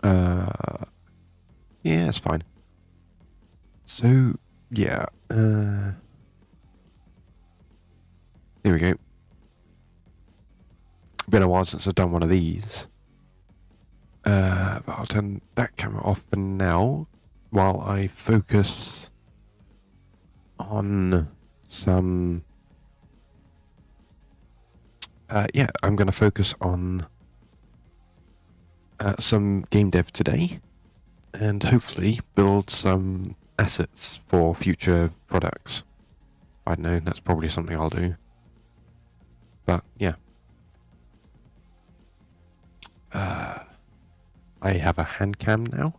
Yeah, it's fine. So, yeah, here we go. Been a while since I've done one of these. But I'll turn that camera off for now while I focus on some... yeah, I'm going to focus on some game dev today and hopefully build some assets for future products. I don't know, that's probably something I'll do. But yeah. I have a hand cam now.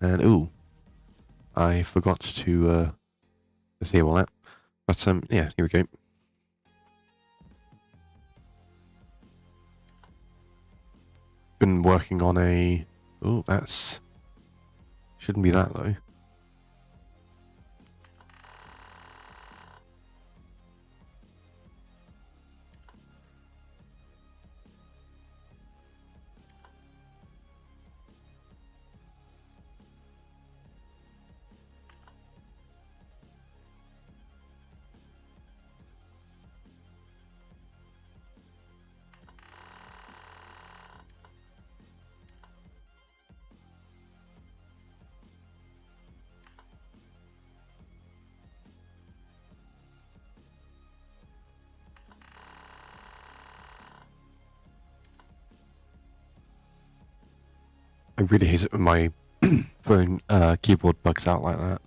And ooh, I forgot to disable that. But yeah, here we go. Been working on a... Oh, that's... Shouldn't be that low. I really hate it when my phone keyboard bugs out like that.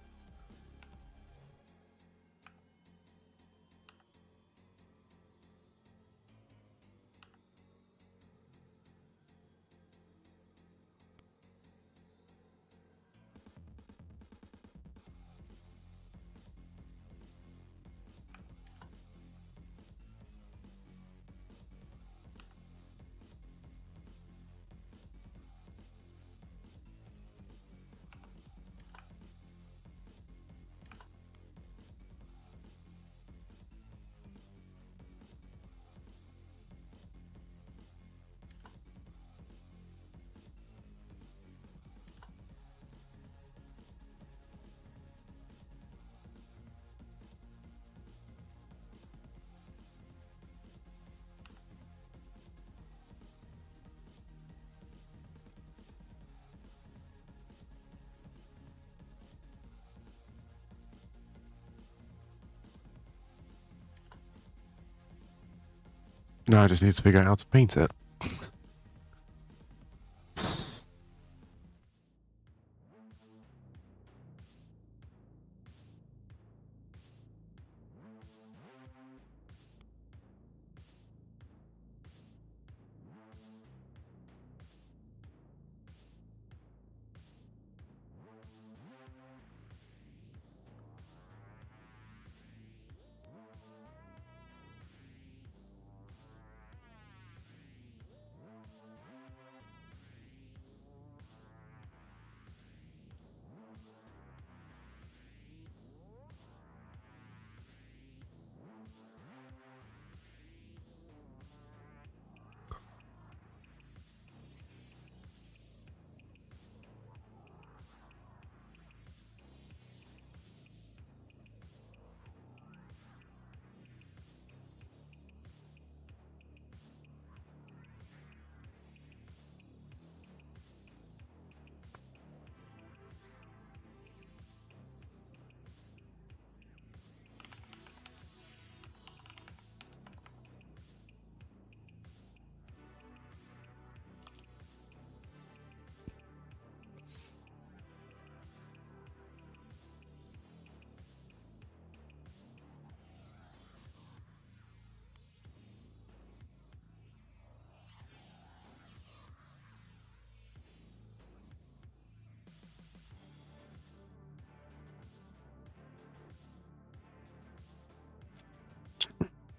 No, I just need to figure out how to paint it.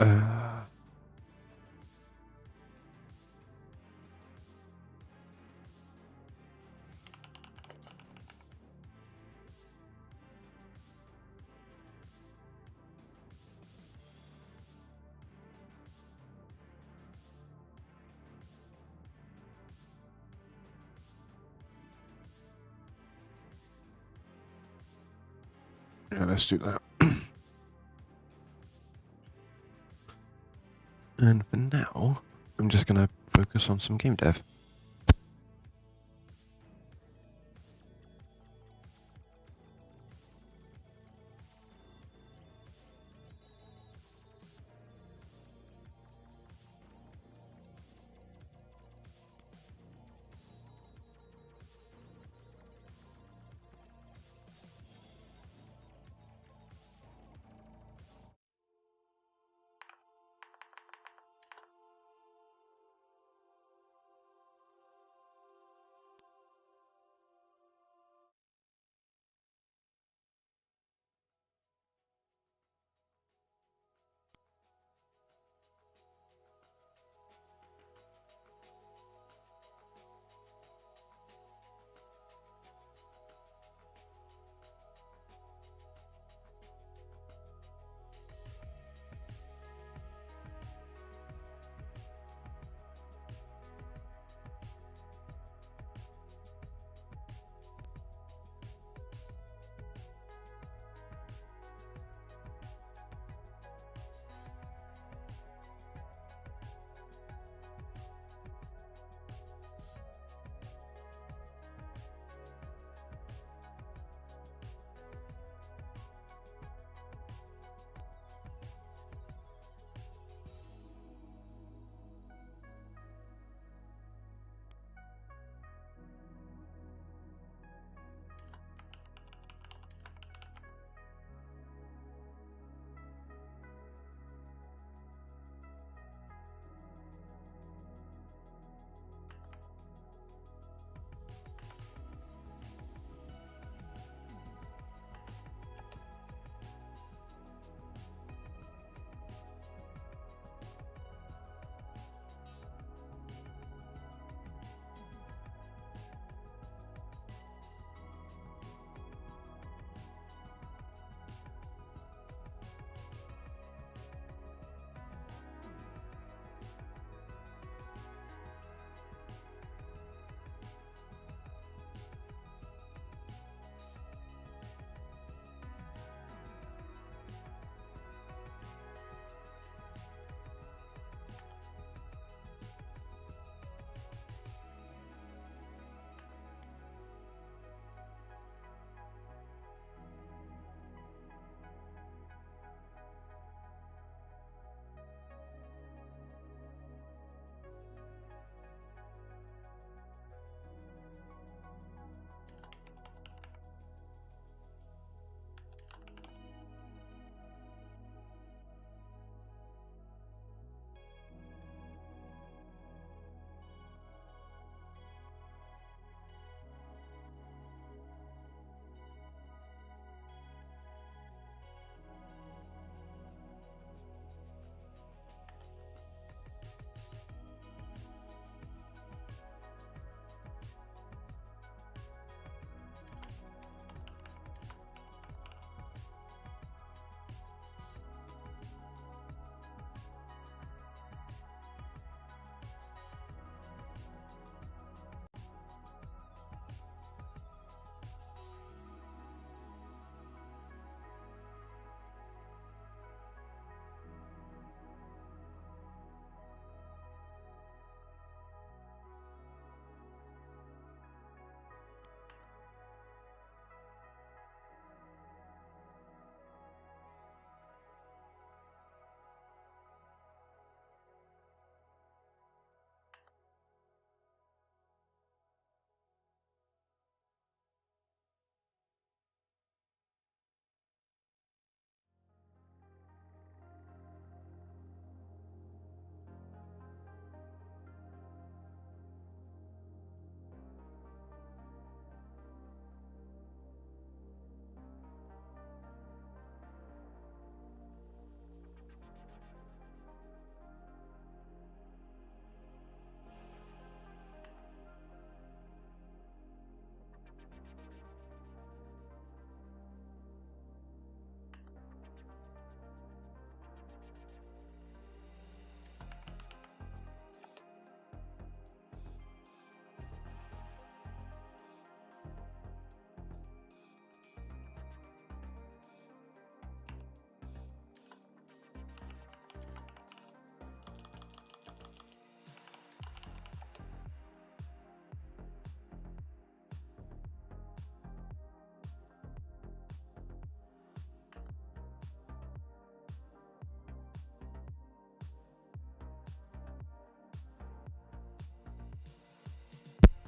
Uh, Yeah, let's do that. And for now, I'm just going to focus on some game dev.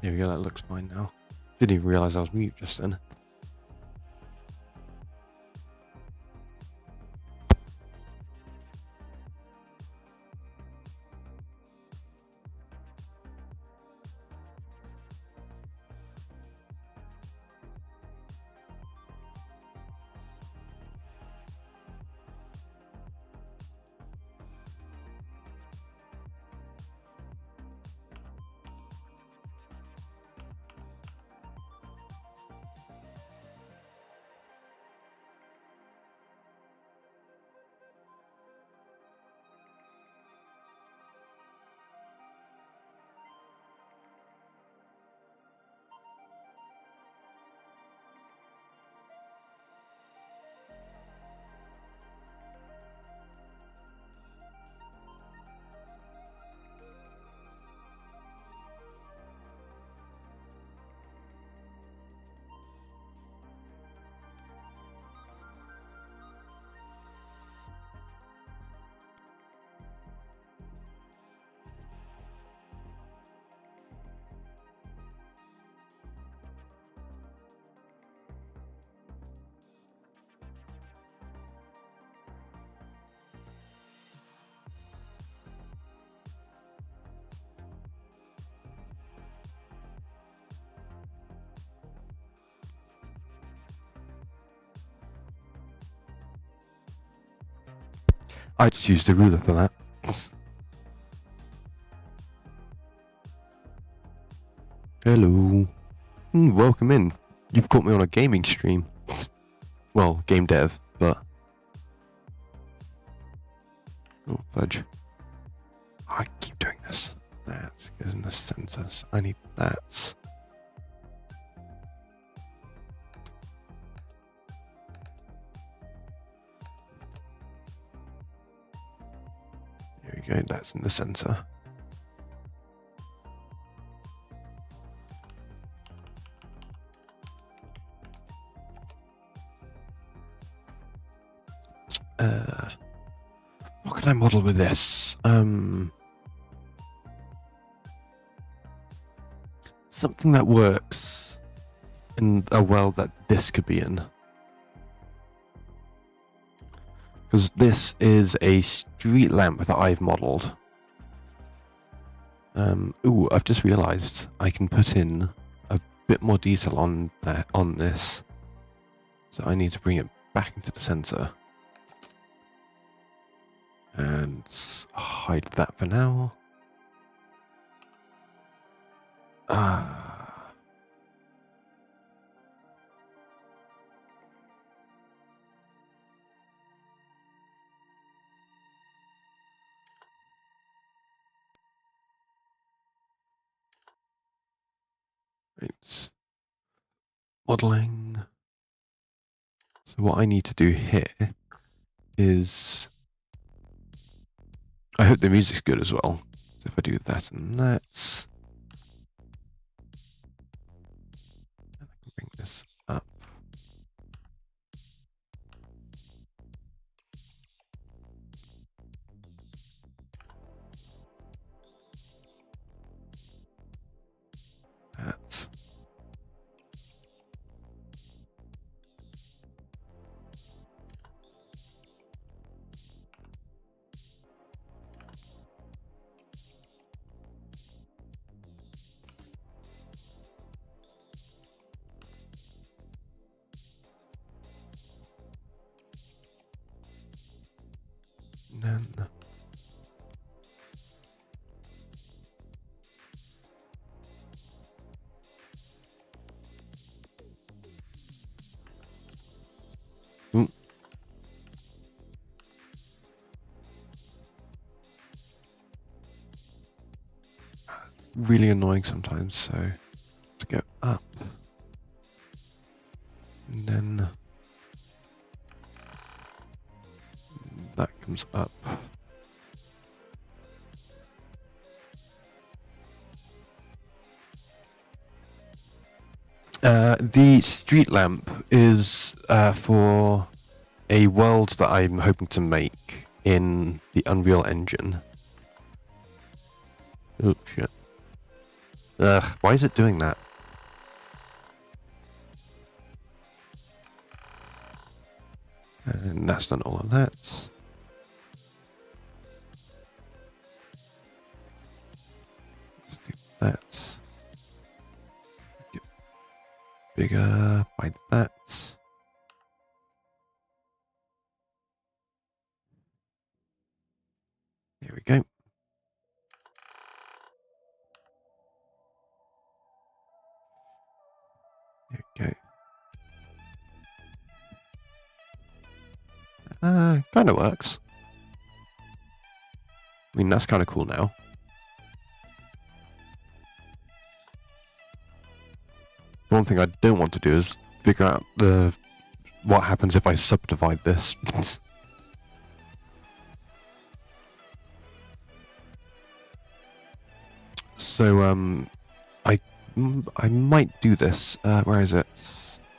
There we go, that looks fine now. Didn't even realise I was mute just then. I just used a ruler for that. Hello. Welcome in. You've caught me on a gaming stream. Well, game dev, but... Oh, fudge. I keep doing this. That goes in the center. So I need that. There we go, that's in the center. What can I model with this? Something that works in a world that this could be in. Because this is a street lamp that I've modelled. Ooh, I've just realised I can put in a bit more detail on this. So I need to bring it back into the centre. And hide that for now. It's modelling. So what I need to do here is, I hope the music's good as well. So if I do that and that, I can bring this up. That. And then really annoying sometimes, so to go up and then that comes up. The street lamp is for a world that I'm hoping to make in the Unreal Engine. Oh shit. Ugh, why is it doing that? And that's done all of that. Let's do that. Get bigger by that. There we go. There we go. Kind of works. I mean, that's kind of cool now. The one thing I don't want to do is figure out what happens if I subdivide this. So, I might do this. Where is it?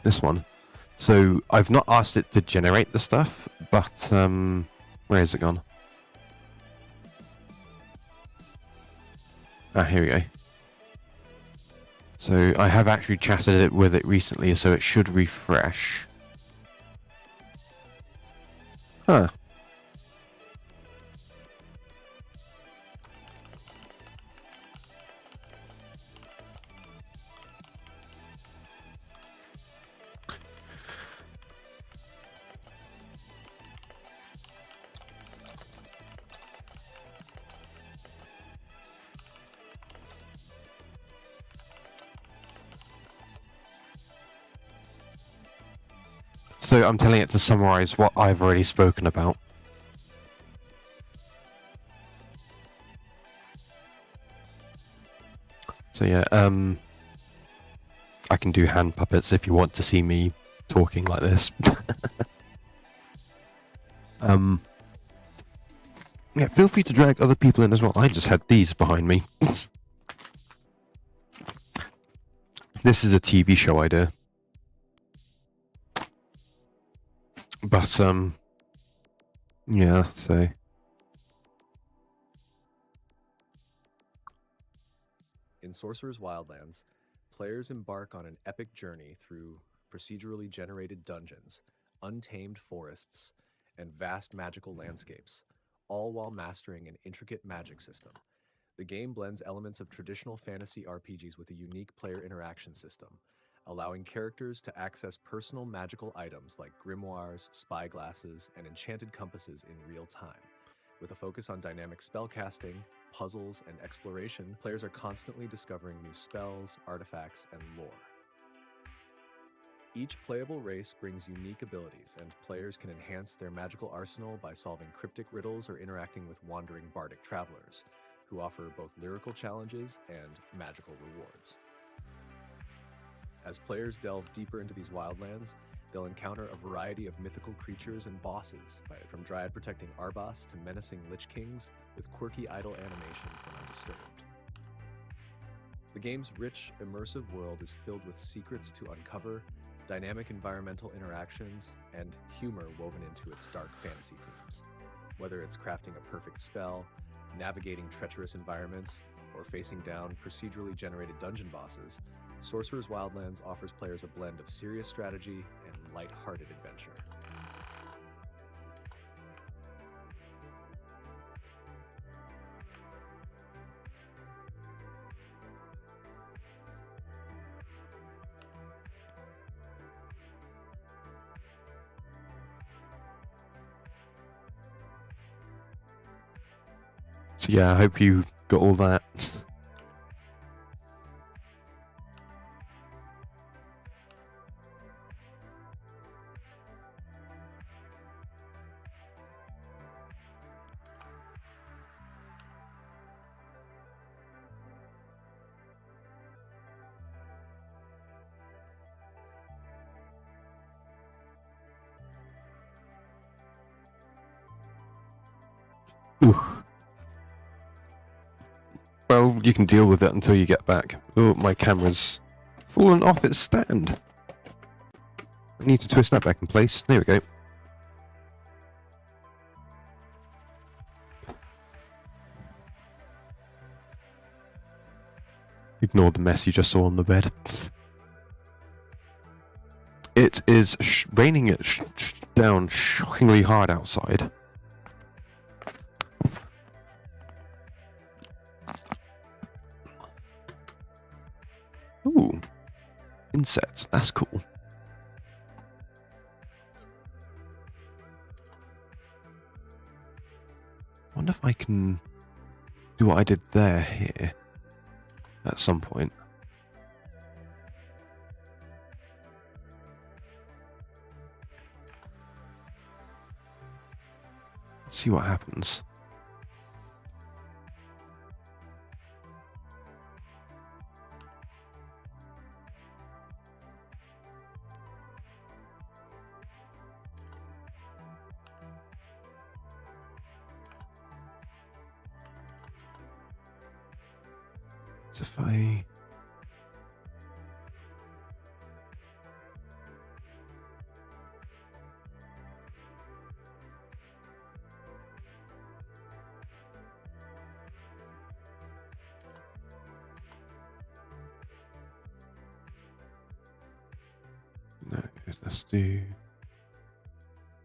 This one. So I've not asked it to generate the stuff, but where is it gone? Ah, here we go. So I have actually chatted it with it recently, so it should refresh. Huh. So I'm telling it to summarize what I've already spoken about. So yeah, I can do hand puppets if you want to see me talking like this. Yeah, feel free to drag other people in as well. I just had these behind me. This is a TV show idea. But, yeah, so... In Sorcerer's Wildlands, players embark on an epic journey through procedurally generated dungeons, untamed forests, and vast magical landscapes, all while mastering an intricate magic system. The game blends elements of traditional fantasy RPGs with a unique player interaction system, allowing characters to access personal magical items like grimoires, spyglasses, and enchanted compasses in real time. With a focus on dynamic spellcasting, puzzles, and exploration, players are constantly discovering new spells, artifacts, and lore. Each playable race brings unique abilities, and players can enhance their magical arsenal by solving cryptic riddles or interacting with wandering bardic travelers, who offer both lyrical challenges and magical rewards. As players delve deeper into these wildlands, they'll encounter a variety of mythical creatures and bosses, from dryad-protecting Arbas to menacing Lich Kings, with quirky idle animations when undisturbed. The game's rich, immersive world is filled with secrets to uncover, dynamic environmental interactions, and humor woven into its dark fantasy themes. Whether it's crafting a perfect spell, navigating treacherous environments, or facing down procedurally generated dungeon bosses, Sorcerer's Wildlands offers players a blend of serious strategy and light-hearted adventure. So yeah, I hope you got all that. Ooh. Well, you can deal with it until you get back. Oh, my camera's fallen off its stand. I need to twist that back in place. There we go. ignore the mess you just saw on the bed. It is raining it down shockingly hard outside. Ooh, insects, that's cool. Wonder if I can do what I did there here at some point. Let's see what happens. So if I... No, let's do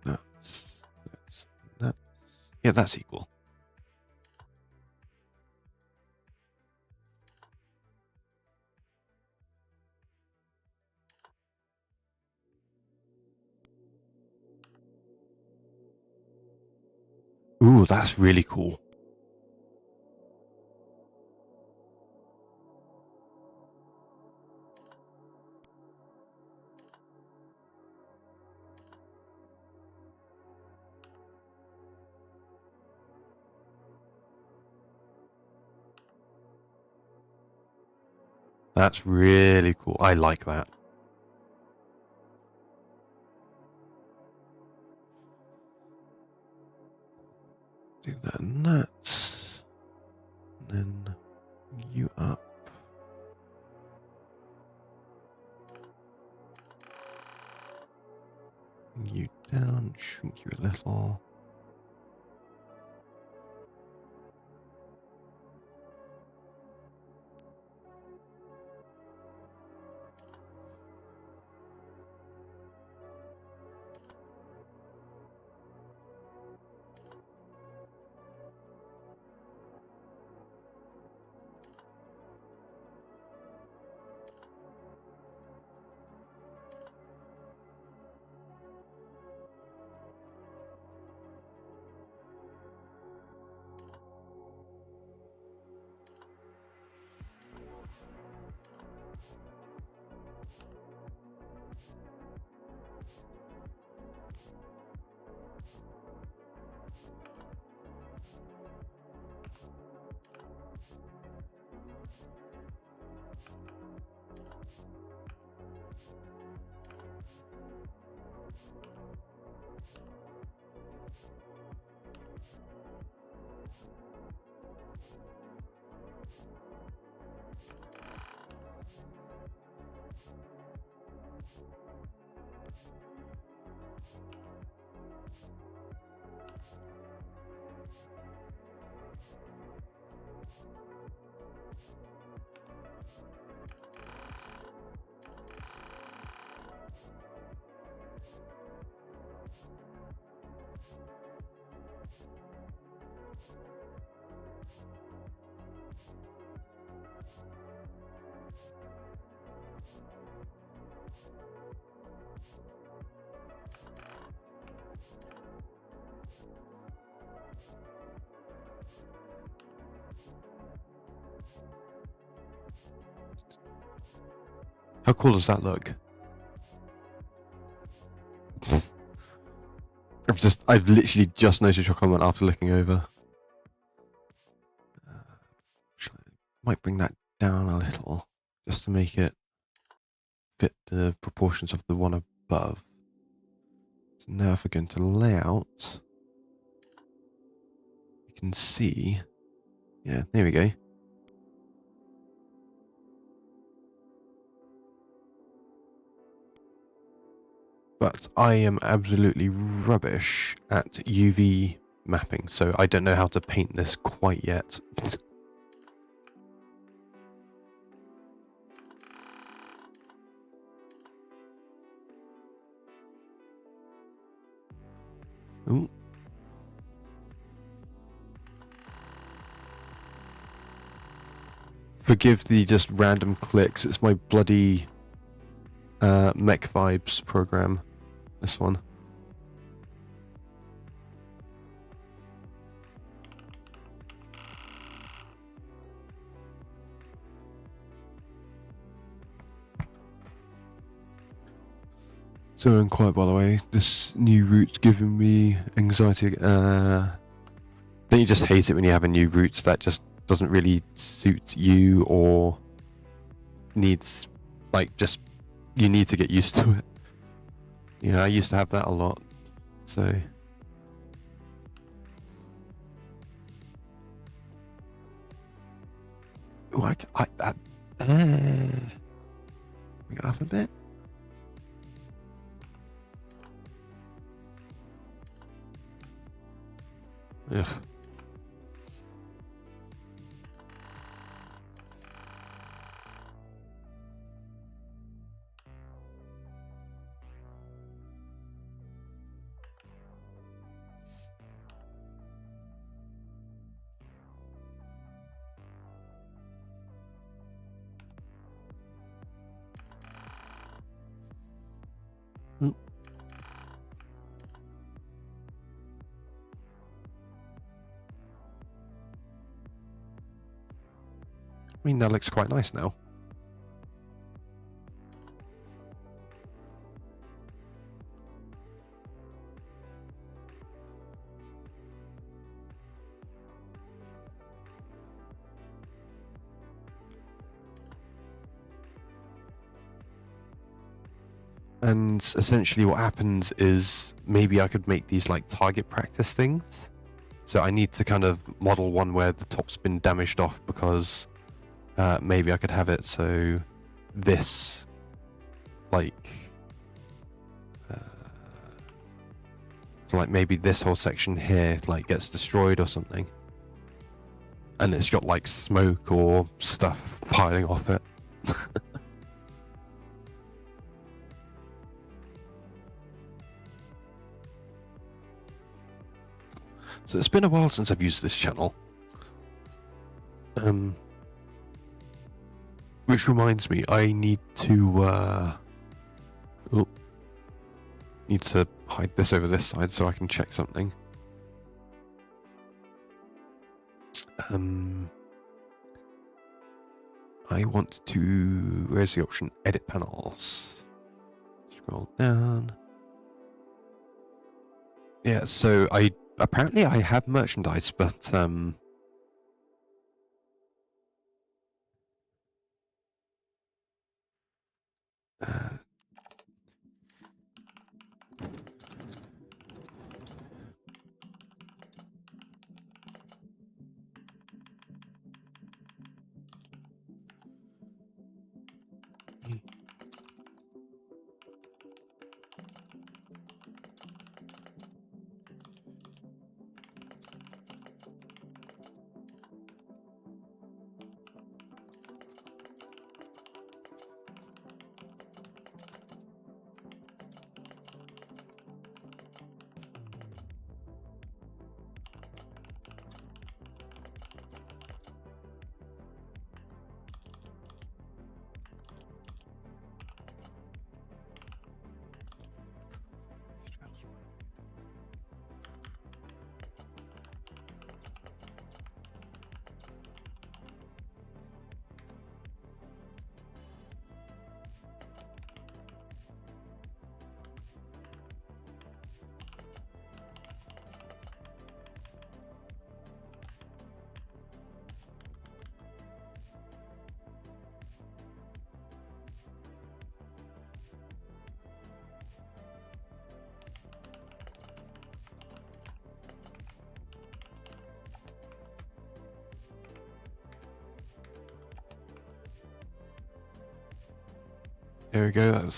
that. That. Yeah, that's equal. Ooh, that's really cool. That's really cool. I like that. Do that and that. And then you up. And you down. Shrink you a little. How cool does that look? I've literally just noticed your comment after looking over. Might bring that down a little, just to make it fit the proportions of the one above. So now if I go into layout, you can see, yeah, there we go. But I am absolutely rubbish at UV mapping, so I don't know how to paint this quite yet. Ooh. Forgive the just random clicks. It's my bloody Mech Vibes program. This one. So quiet, by the way. This new route's giving me anxiety. Don't you just hate it when you have a new route that just doesn't really suit you, or needs, like, just, you need to get used to it. You know, I used to have that a lot. So ooh, we got up a bit. Ugh. I mean, that looks quite nice now. And essentially what happens is maybe I could make these like target practice things. So I need to kind of model one where the top's been damaged off, because maybe I could have it so this, like, so like maybe this whole section here like gets destroyed or something, and it's got like smoke or stuff piling off it. So it's been a while since I've used this channel. Which reminds me, I need to need to hide this over this side so I can check something. I want to, where's the option? Edit panels. Scroll down. Yeah, so apparently I have merchandise, but there we go.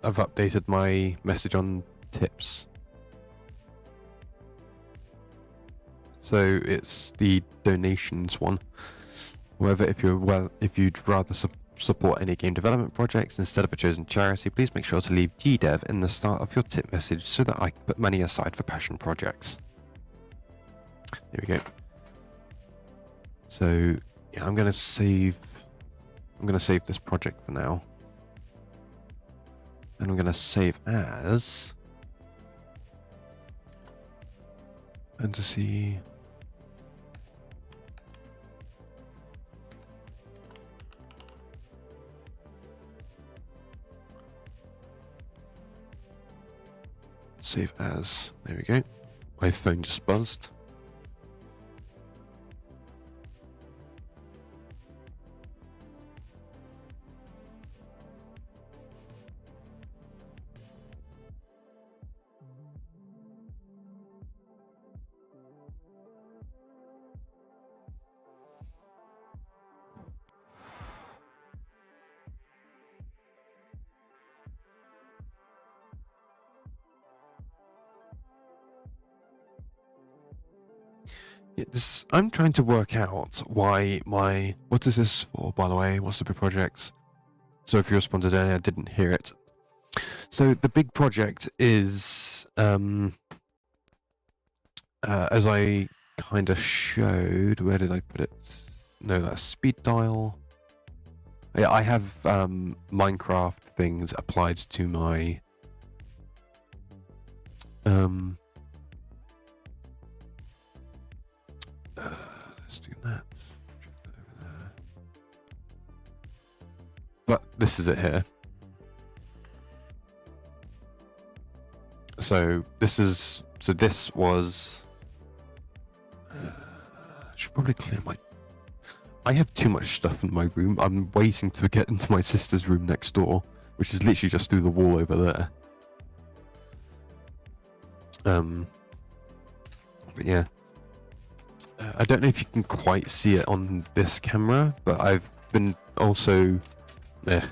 I've updated my message on tips. So it's the donations one. However, if you'd rather support any game development projects instead of a chosen charity, please make sure to leave GDev in the start of your tip message so that I can put money aside for passion projects. There we go. So yeah, I'm gonna save this project for now. And I'm gonna save as fantasy. Save as. There we go. My phone just buzzed. Yeah, I'm trying to work out why what is this for, by the way? What's the big project? So if you responded earlier, I didn't hear it. So the big project is, as I kind of showed, where did I put it? No, that's speed dial. Yeah, I have Minecraft things applied to my let's do that. But this is it here. So this was. I should probably clear my. I have too much stuff in my room. I'm waiting to get into my sister's room next door, which is literally just through the wall over there. But yeah. I don't know if you can quite see it on this camera, but I've been also... I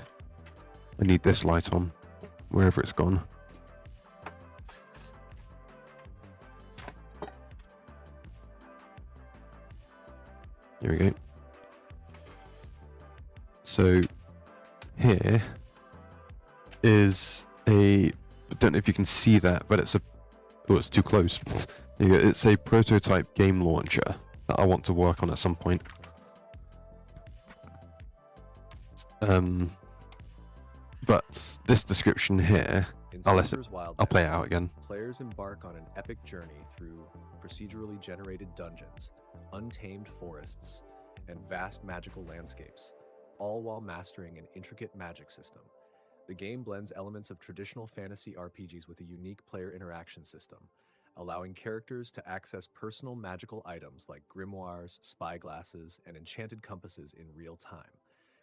need this light on, wherever it's gone. Here we go. So, here is I don't know if you can see that, but it's a... Oh, it's too close. It's a prototype game launcher that I want to work on at some point. But this description here, I'll play it out again. Players embark on an epic journey through procedurally generated dungeons, untamed forests, and vast magical landscapes, all while mastering an intricate magic system. The game blends elements of traditional fantasy RPGs with a unique player interaction system, allowing characters to access personal magical items like grimoires, spyglasses, and enchanted compasses in real time.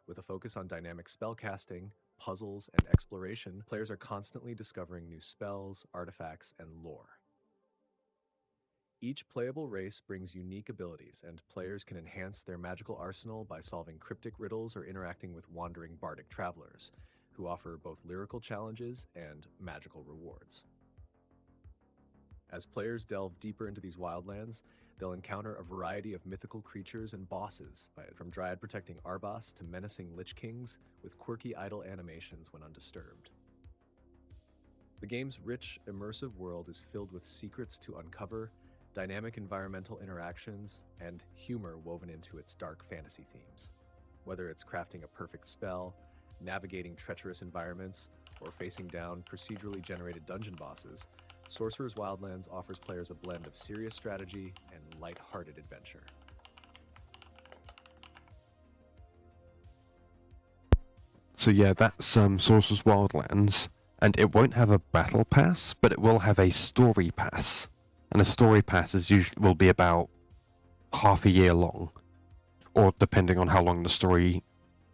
With a focus on dynamic spellcasting, puzzles, and exploration, players are constantly discovering new spells, artifacts, and lore. Each playable race brings unique abilities, and players can enhance their magical arsenal by solving cryptic riddles or interacting with wandering bardic travelers, who offer both lyrical challenges and magical rewards. As players delve deeper into these wildlands, they'll encounter a variety of mythical creatures and bosses, from dryad-protecting Arbas to menacing Lich Kings with quirky idle animations when undisturbed. The game's rich, immersive world is filled with secrets to uncover, dynamic environmental interactions, and humor woven into its dark fantasy themes. Whether it's crafting a perfect spell, navigating treacherous environments, or facing down procedurally generated dungeon bosses, Sorcerer's Wildlands offers players a blend of serious strategy and light-hearted adventure. So yeah, that's Sorcerer's Wildlands, and it won't have a battle pass, but it will have a story pass. And a story pass will be about half a year long, or depending on how long the story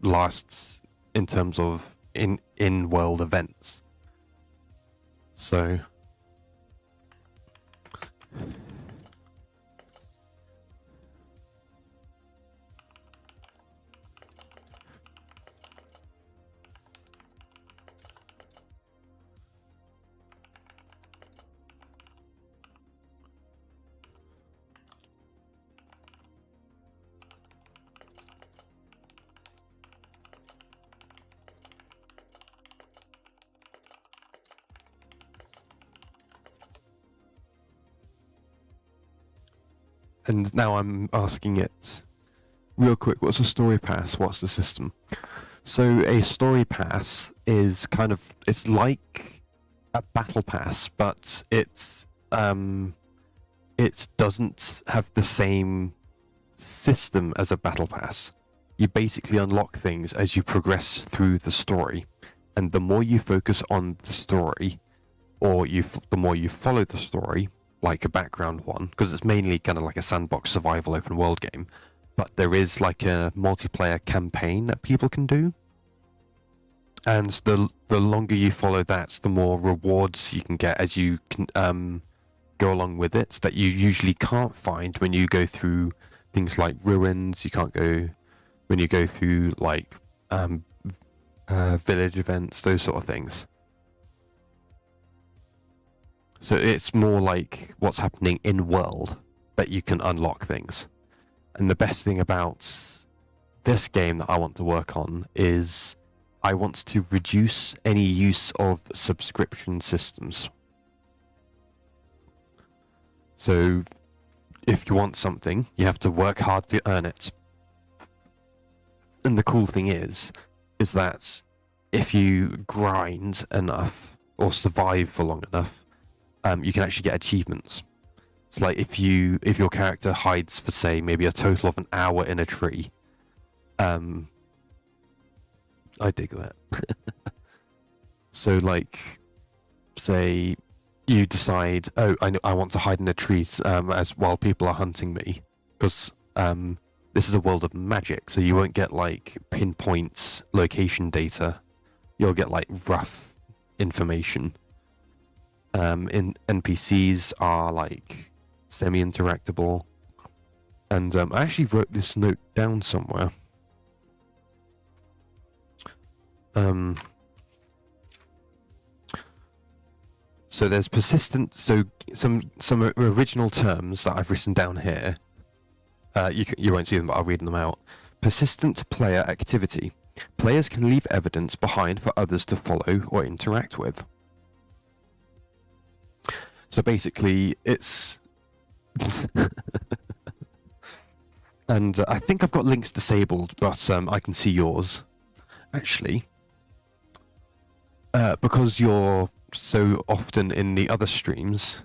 lasts in terms of in-world events. So... and now I'm asking it real quick, what's a story pass? What's the system? So a story pass is it's like a battle pass, but it doesn't have the same system as a battle pass. You basically unlock things as you progress through the story, and the more you focus on the story, or the more you follow the story, like a background one, because it's mainly kind of like a sandbox survival open world game, but there is like a multiplayer campaign that people can do, and the longer you follow that, the more rewards you can get as you can go along with it, that you usually can't find when you go through things like ruins. You can't go when you go through like village events, those sort of things. So it's more like what's happening in world that you can unlock things. And the best thing about this game that I want to work on is I want to reduce any use of subscription systems. So if you want something, you have to work hard to earn it. And the cool thing is that if you grind enough or survive for long enough, you can actually get achievements. It's like if your character hides for, say, maybe a total of an hour in a tree. I dig that. So, like, say you decide, oh, I want to hide in a tree while people are hunting me, because this is a world of magic, so you won't get like pinpoint location data. You'll get like rough information. NPCs are like semi-interactable, and I actually wrote this note down somewhere. So there's persistent. So some original terms that I've written down here. You won't see them, but I'll read them out. Persistent player activity. Players can leave evidence behind for others to follow or interact with. So basically, it's... and I think I've got links disabled, but I can see yours. Actually, because you're so often in the other streams,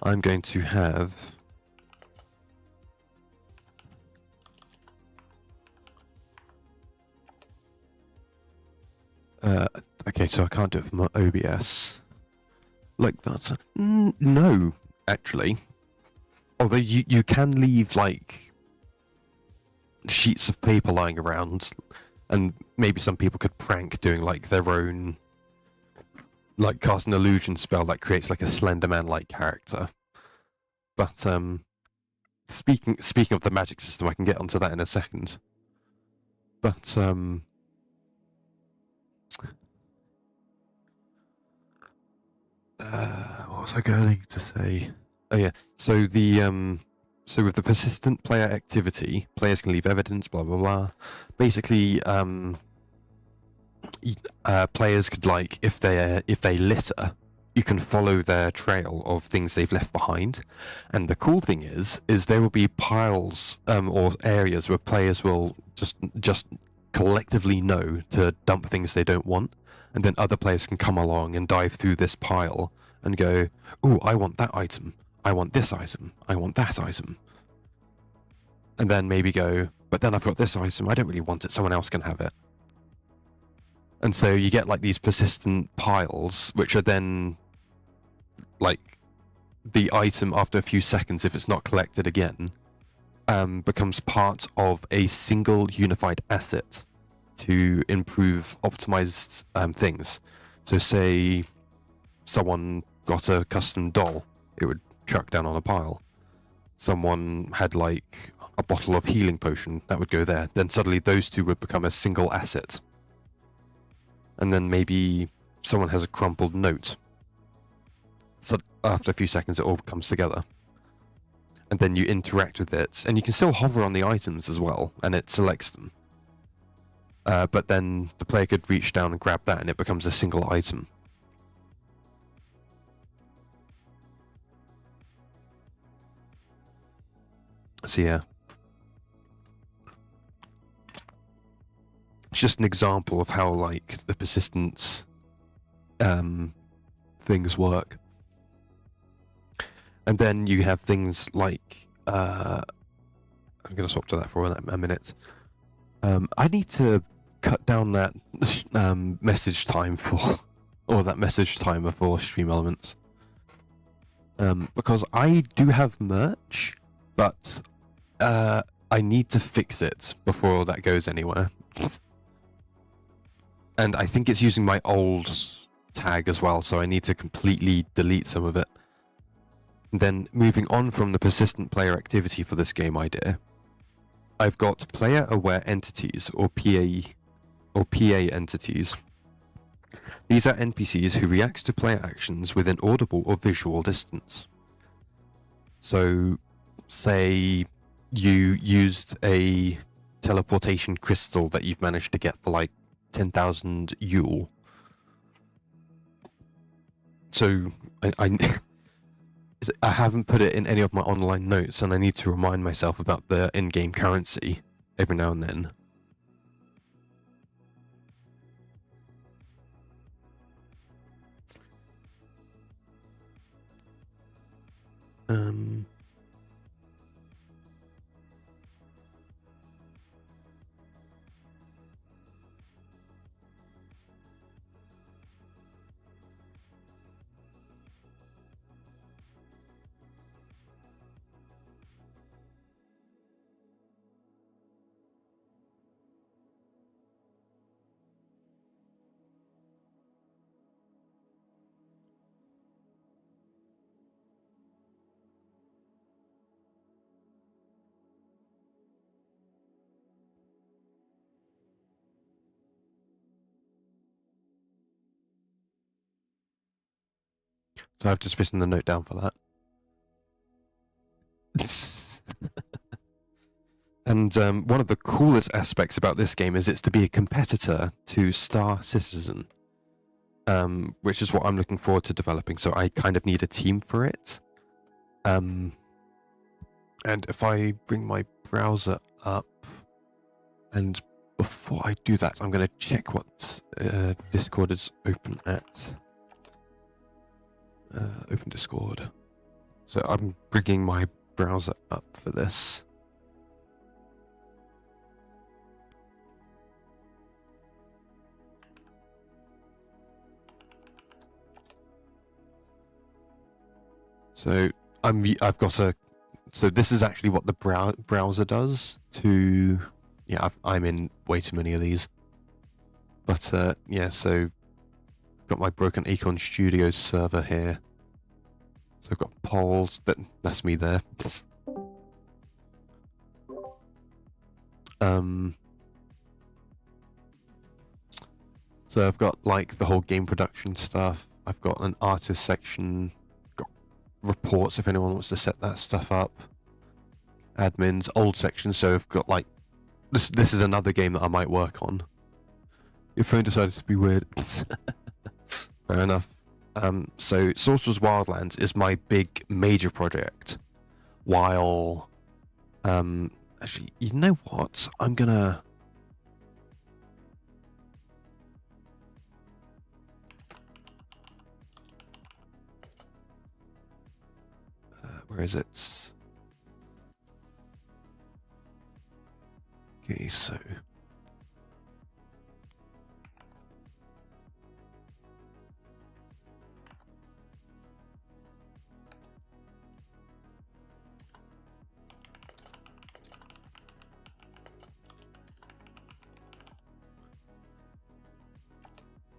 I'm going to have... okay, so I can't do it from my OBS. Like that. No, actually. Although you can leave, like, sheets of paper lying around, and maybe some people could prank doing, like, their own, like, cast an illusion spell that creates, like, a Slender Man-like character. But, speaking of the magic system, I can get onto that in a second. But, what was I going to say? Oh yeah, so so with the persistent player activity, players can leave evidence, blah blah blah. Basically, players could, like, if they litter, you can follow their trail of things they've left behind. And the cool thing is there will be piles or areas where players will just collectively know to dump things they don't want. And then other players can come along and dive through this pile and go, "Ooh, I want that item. I want this item. I want that item." And then maybe go, "But then I've got this item. I don't really want it. Someone else can have it." And so you get like these persistent piles, which are then like the item after a few seconds, if it's not collected again, becomes part of a single unified asset to improve optimized things. So say someone got a custom doll, it would chuck down on a pile. Someone had like a bottle of healing potion, that would go there. Then suddenly those two would become a single asset. And then maybe someone has a crumpled note. So after a few seconds it all comes together. And then you interact with it, and you can still hover on the items as well, and it selects them. But then the player could reach down and grab that, and it becomes a single item. So yeah, it's just an example of how like the persistence things work. And then you have things like I'm going to swap to that for a minute. I need to cut down that message time for, or that message timer for Stream Elements, because I do have merch, but I need to fix it before that goes anywhere. And I think it's using my old tag as well, so I need to completely delete some of it. Then moving on from the persistent player activity for this game idea, I've got player-aware entities, or PA entities. These are NPCs who react to player actions within audible or visual distance. So, say you used a teleportation crystal that you've managed to get for like 10,000 Yule. So, I haven't put it in any of my online notes, and I need to remind myself about the in-game currency every now and then. So I've just written the note down for that. And one of the coolest aspects about this game is it's to be a competitor to Star Citizen, which is what I'm looking forward to developing. So I kind of need a team for it. And if I bring my browser up, and before I do that, I'm going to check what Discord is open at. Open Discord. So I'm bringing my browser up for this. So I've got a. So this is actually what the browser does to. Yeah, I'm in way too many of these. But yeah, so got my Broken Acorn Studios server here. So I've got polls. That's me there. So I've got like the whole game production stuff. I've got an artist section. Got reports if anyone wants to set that stuff up. Admins, old sections. So I've got like this. This is another game that I might work on. Your phone decided to be weird. Fair enough. So Sorcerer's Wildlands is my big major project. While, actually, you know what? I'm gonna. Where is it? Okay, so.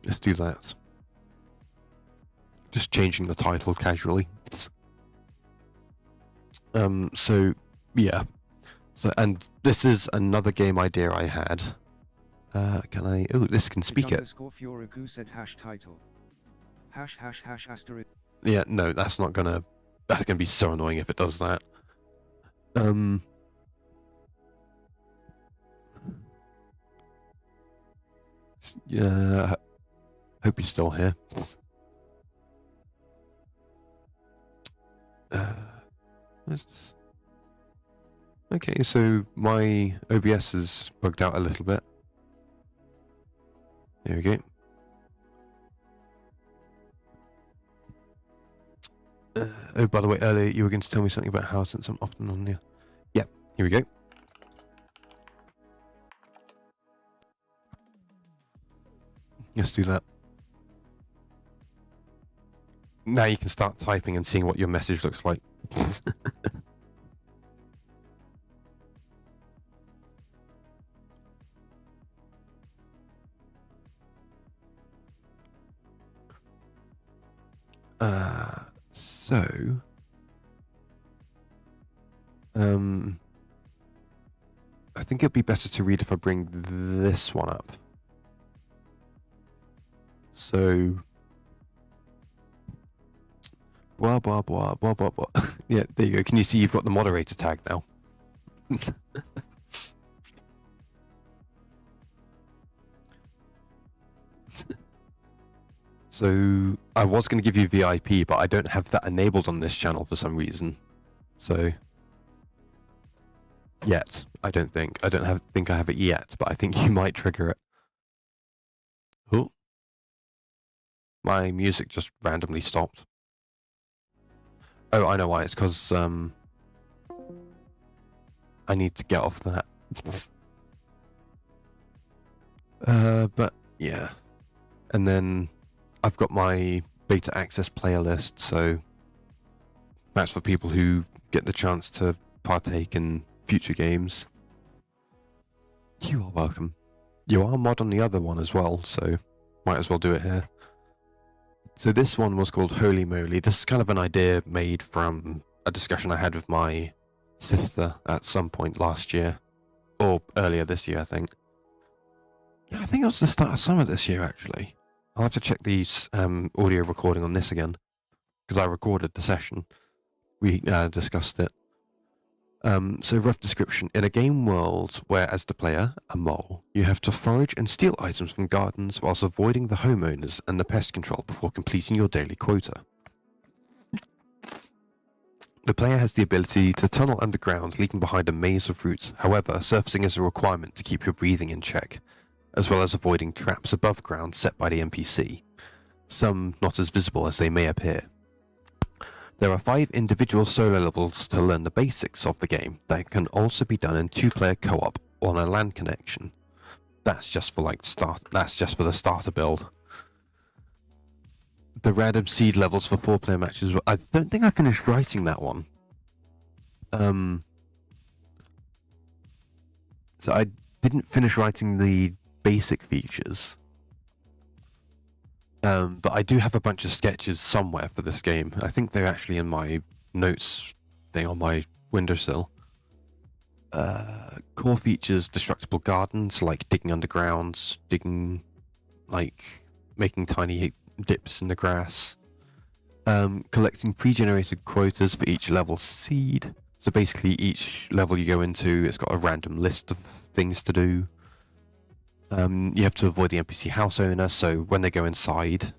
Let's do that. Just changing the title casually. So yeah. So, and this is another game idea I had. Can I? Oh, this can speak it. Said hash title. Hash asterisk. Yeah, no, that's not gonna. That's gonna be so annoying if it does that. Yeah. Hope you're still here. Okay, so my OBS is bugged out a little bit. There we go. Oh, by the way, earlier you were going to tell me something about how since I'm often on here. Yeah, here we go. Let's do that. Now you can start typing and seeing what your message looks like. So, I think it'd be better to read if I bring this one up. So, blah, blah, blah, blah, blah, blah. Yeah, there you go. Can you see you've got the moderator tag now? So, I was going to give you VIP, but I don't have that enabled on this channel for some reason. So, yet, I don't think. I don't think I have it yet, but I think you might trigger it. Oh. My music just randomly stopped. Oh, I know why. It's because I need to get off that. But yeah. And then I've got my beta access playlist, so that's for people who get the chance to partake in future games. You are welcome. You are a mod on the other one as well, so might as well do it here. So this one was called Holy Moly. This is kind of an idea made from a discussion I had with my sister at some point last year. Or earlier this year, I think. Yeah, I think it was the start of summer this year, actually. I'll have to check these audio recording on this again. Because I recorded the session. We discussed it. So rough description. In a game world where, as the player, a mole, you have to forage and steal items from gardens whilst avoiding the homeowners and the pest control before completing your daily quota. The player has the ability to tunnel underground, leaving behind a maze of routes. However, surfacing is a requirement to keep your breathing in check, as well as avoiding traps above ground set by the NPC, some not as visible as they may appear. There are 5 individual solo levels to learn the basics of the game that can also be done in 2-player co-op on a LAN connection. That's just for the starter build. The random seed levels for 4-player matches. I don't think I finished writing that one. So I didn't finish writing the basic features. But I do have a bunch of sketches somewhere for this game. I think they're actually in my notes thing on my windowsill. Core features: destructible gardens, like digging underground, making tiny dips in the grass. Collecting pre-generated quotas for each level seed. So basically each level you go into, it's got a random list of things to do. You have to avoid the NPC house owner, so when they go inside,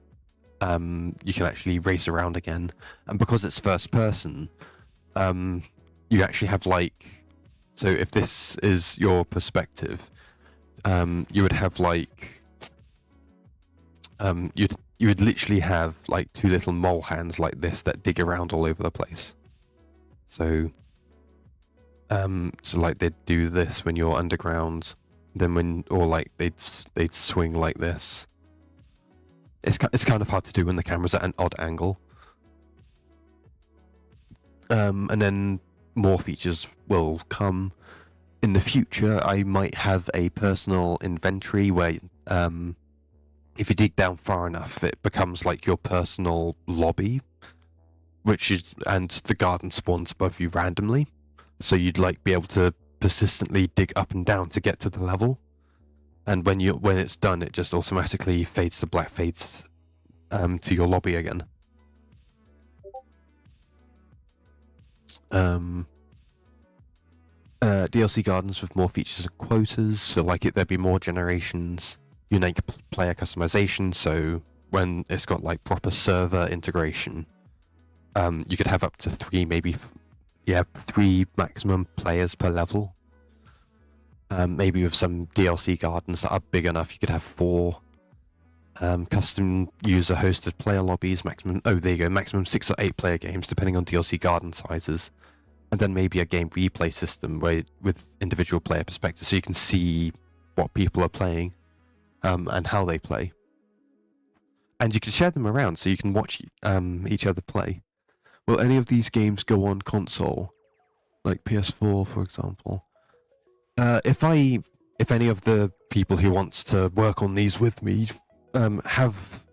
you can actually race around again. And because it's first person, you actually have so if this is your perspective, you would have you would literally have 2 little mole hands like this that dig around all over the place. So they'd do this when you're underground. Then they'd swing like this. It's kind of hard to do when the camera's at an odd angle. And then more features will come in the future. I might have a personal inventory where if you dig down far enough, it becomes like your personal lobby, and the garden spawns above you randomly. So you'd be able to persistently dig up and down to get to the level, and when it's done, it just automatically fades to black, fades to your lobby again. DLC gardens with more features and quotas, so there'd be more generations, unique player customization, so when it's got proper server integration, you could have up to 3, maybe yeah, 3 maximum players per level. Maybe with some DLC gardens that are big enough, you could have 4 custom user hosted player lobbies, maximum, oh there you go, maximum 6 or 8 player games depending on DLC garden sizes. And then maybe a game replay system where with individual player perspective, so you can see what people are playing and how they play. And you can share them around so you can watch each other play. Will any of these games go on console? Like PS4, for example? If any of the people who wants to work on these with me have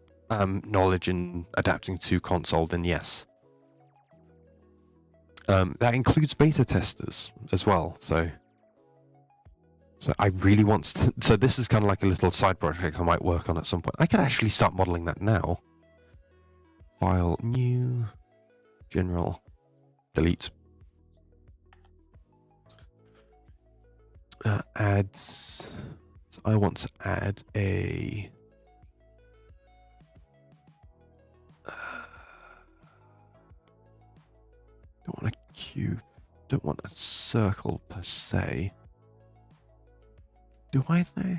knowledge in adapting to console, then yes. That includes beta testers as well, so I really want to... So this is kind of like a little side project I might work on at some point. I could actually start modeling that now. File, new, general, delete. Add... So I want to add a... don't want a cube. Don't want a circle per se. Do I though?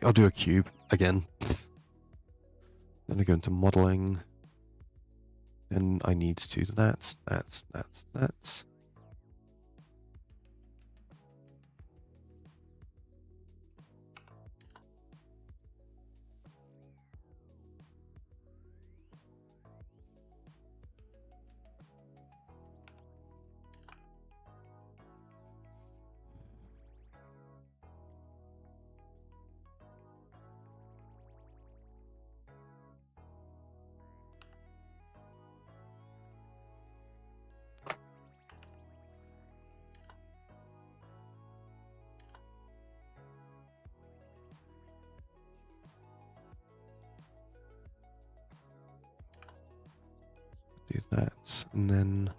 I'll do a cube again. Then I go into modeling. Then I need to do that. Do that, and then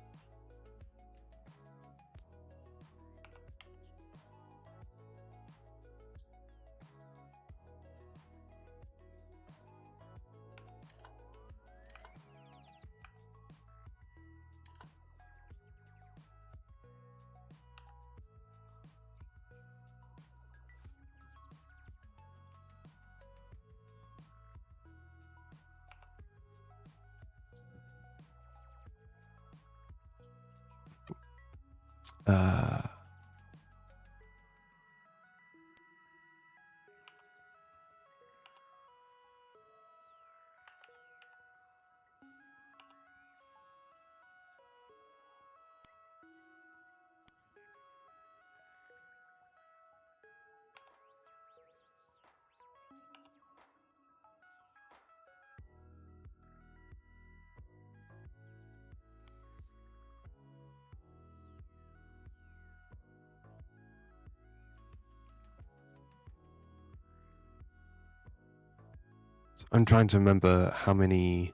I'm trying to remember how many.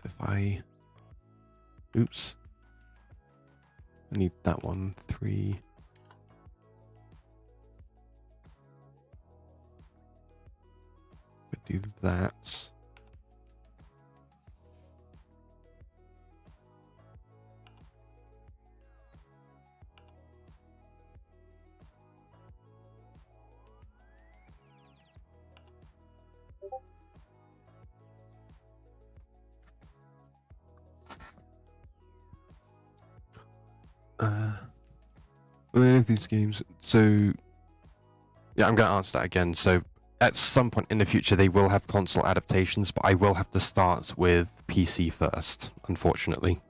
If I, oops, I need that one. 3. Do that. Any of these games. So, yeah, I'm going to answer that again. So, at some point in the future, they will have console adaptations, but I will have to start with PC first, unfortunately.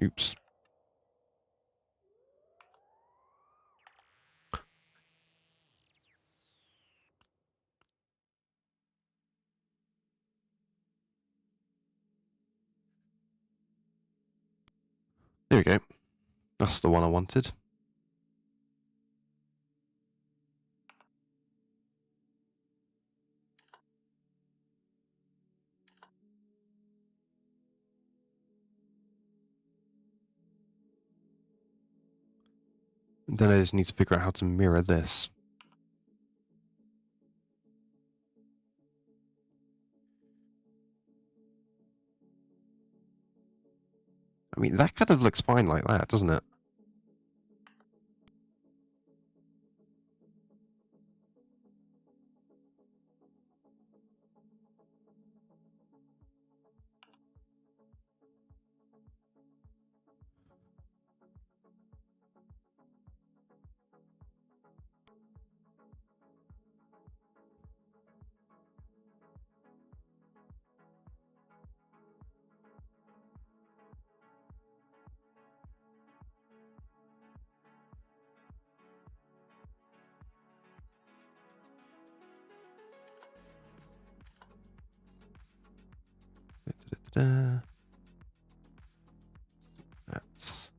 Oops. There we go. That's the one I wanted. And then I just need to figure out how to mirror this. I mean, that kind of looks fine like that, doesn't it? Da-da-da-da. That's...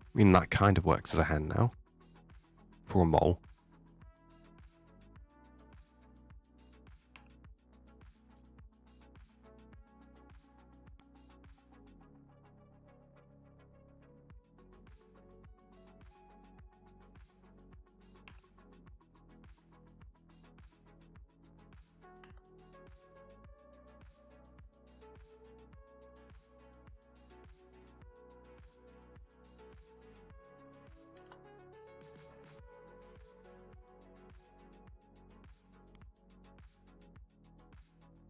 I mean, that kind of works as a hand now. For a mole.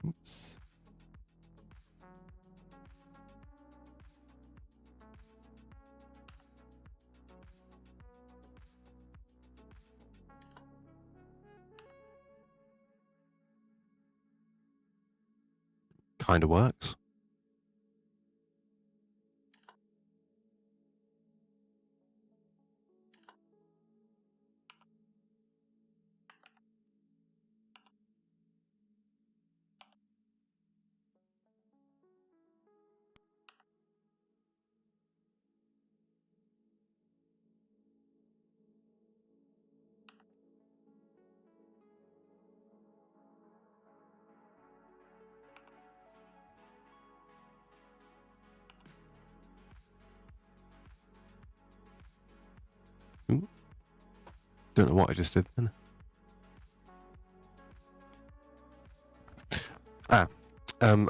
Oops. Kind of works. Ooh. Don't know what I just did then.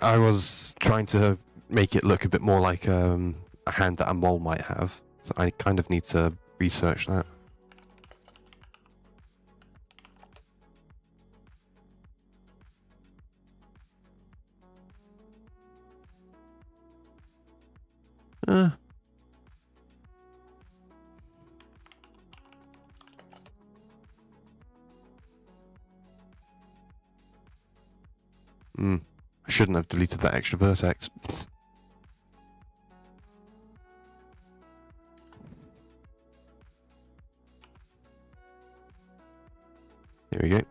I was trying to make it look a bit more like a hand that a mole might have. So I kind of need to research that. Uh. I shouldn't have deleted that extra vertex. There we go.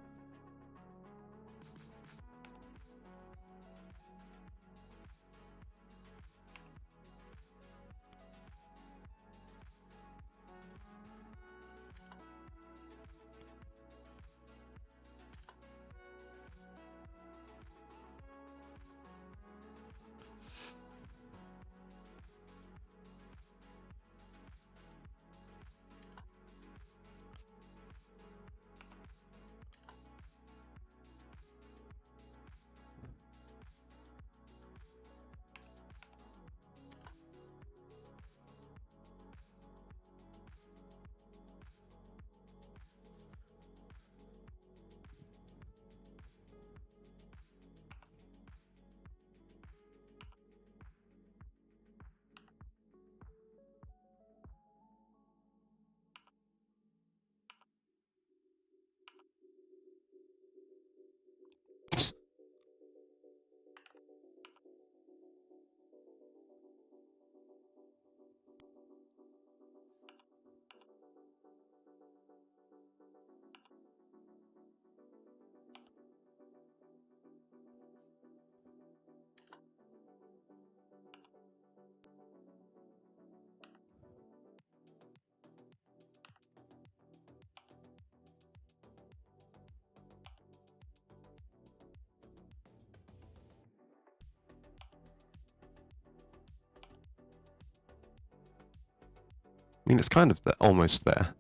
I mean, it's kind of almost there.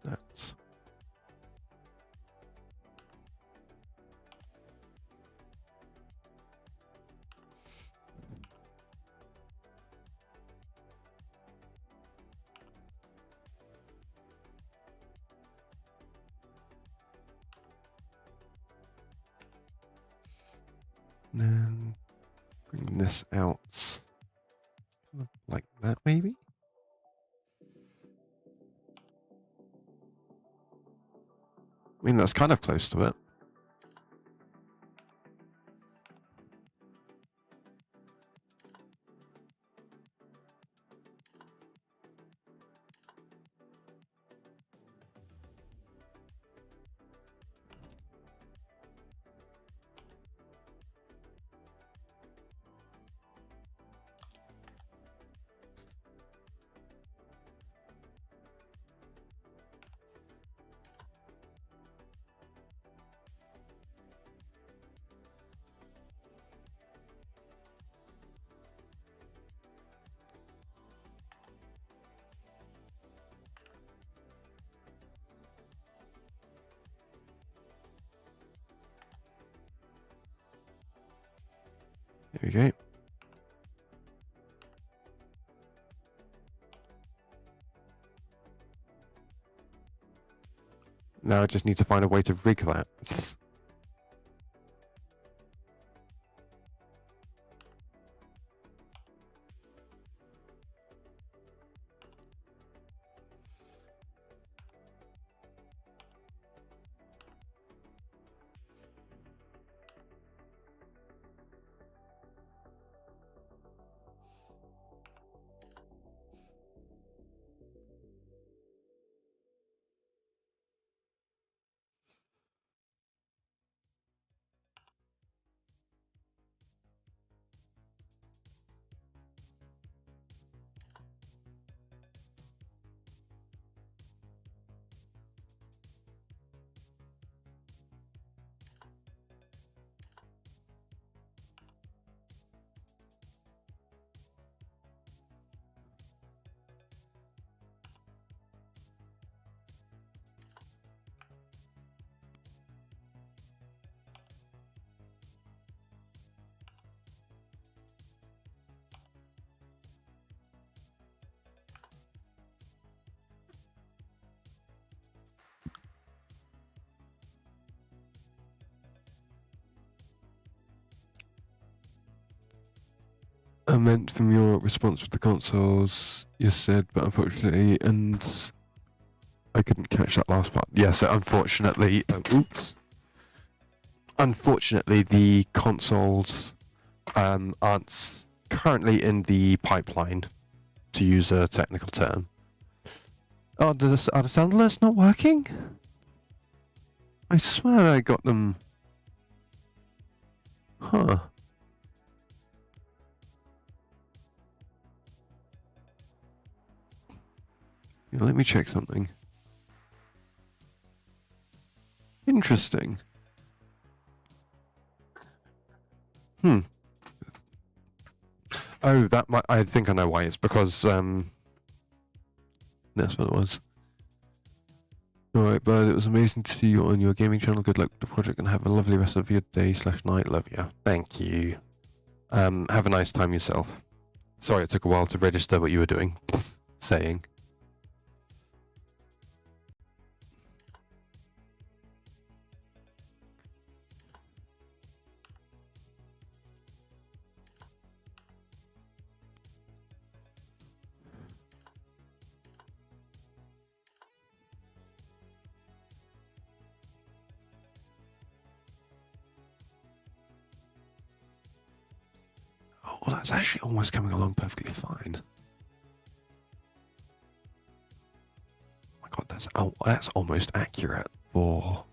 That's and then bring this out like that, maybe. I mean, that's kind of close to it. There we go. Now I just need to find a way to rig that. I meant from your response with the consoles, you said, but unfortunately, and I couldn't catch that last part. Yes, unfortunately, unfortunately, the consoles aren't currently in the pipeline, to use a technical term. Oh, are the sound alerts not working? I swear I got them. Huh. Yeah, let me check something. Interesting. Oh, that might. I think I know why. It's because that's what it was. All right, bud. It was amazing to see you on your gaming channel. Good luck with the project, and have a lovely rest of your day/night. Love you. Thank you. Have a nice time yourself. Sorry it took a while to register what you were doing. Saying. Oh, well, that's actually almost coming along perfectly fine. Oh my god, that's almost accurate for.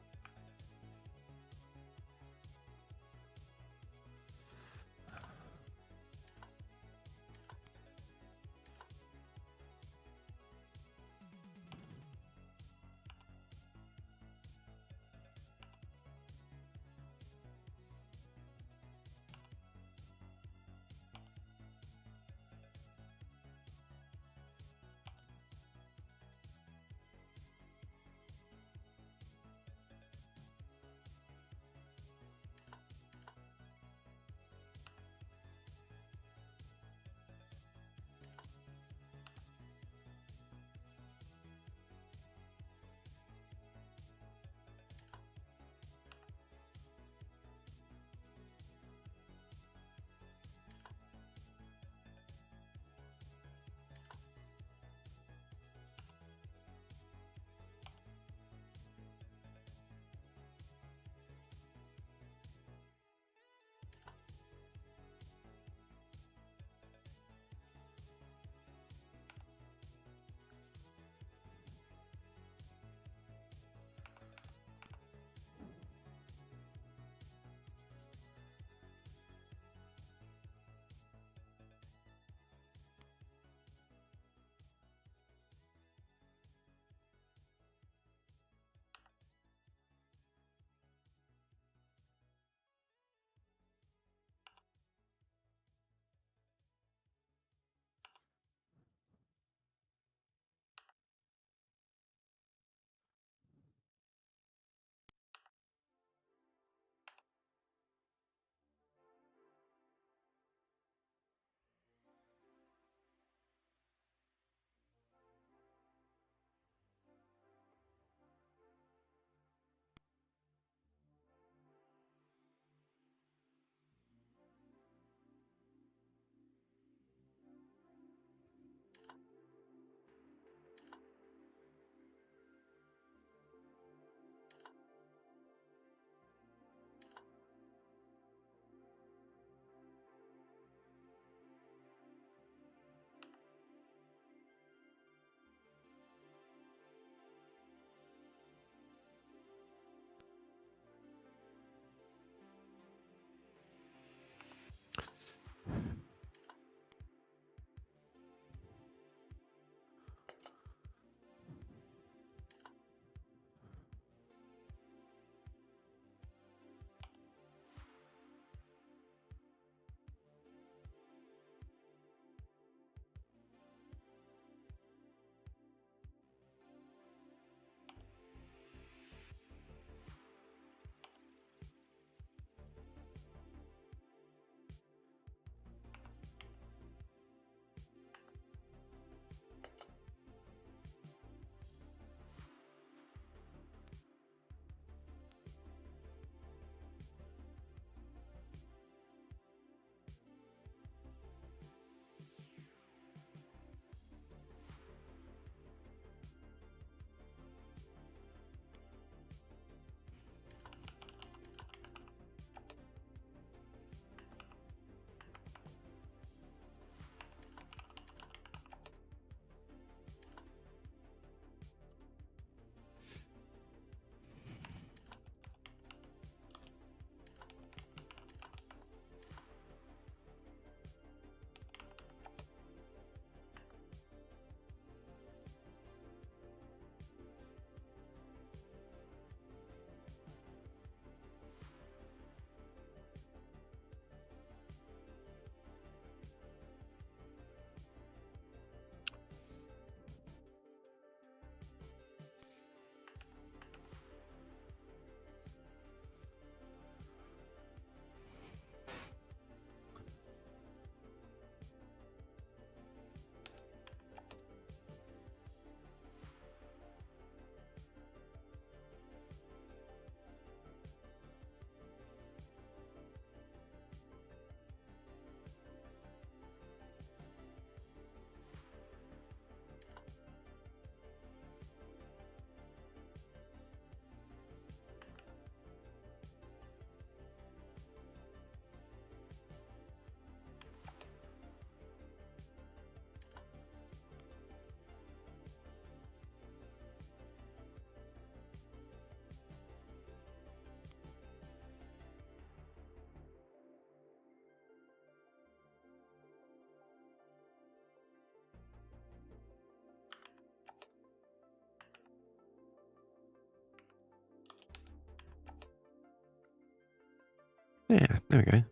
Yeah, there we go.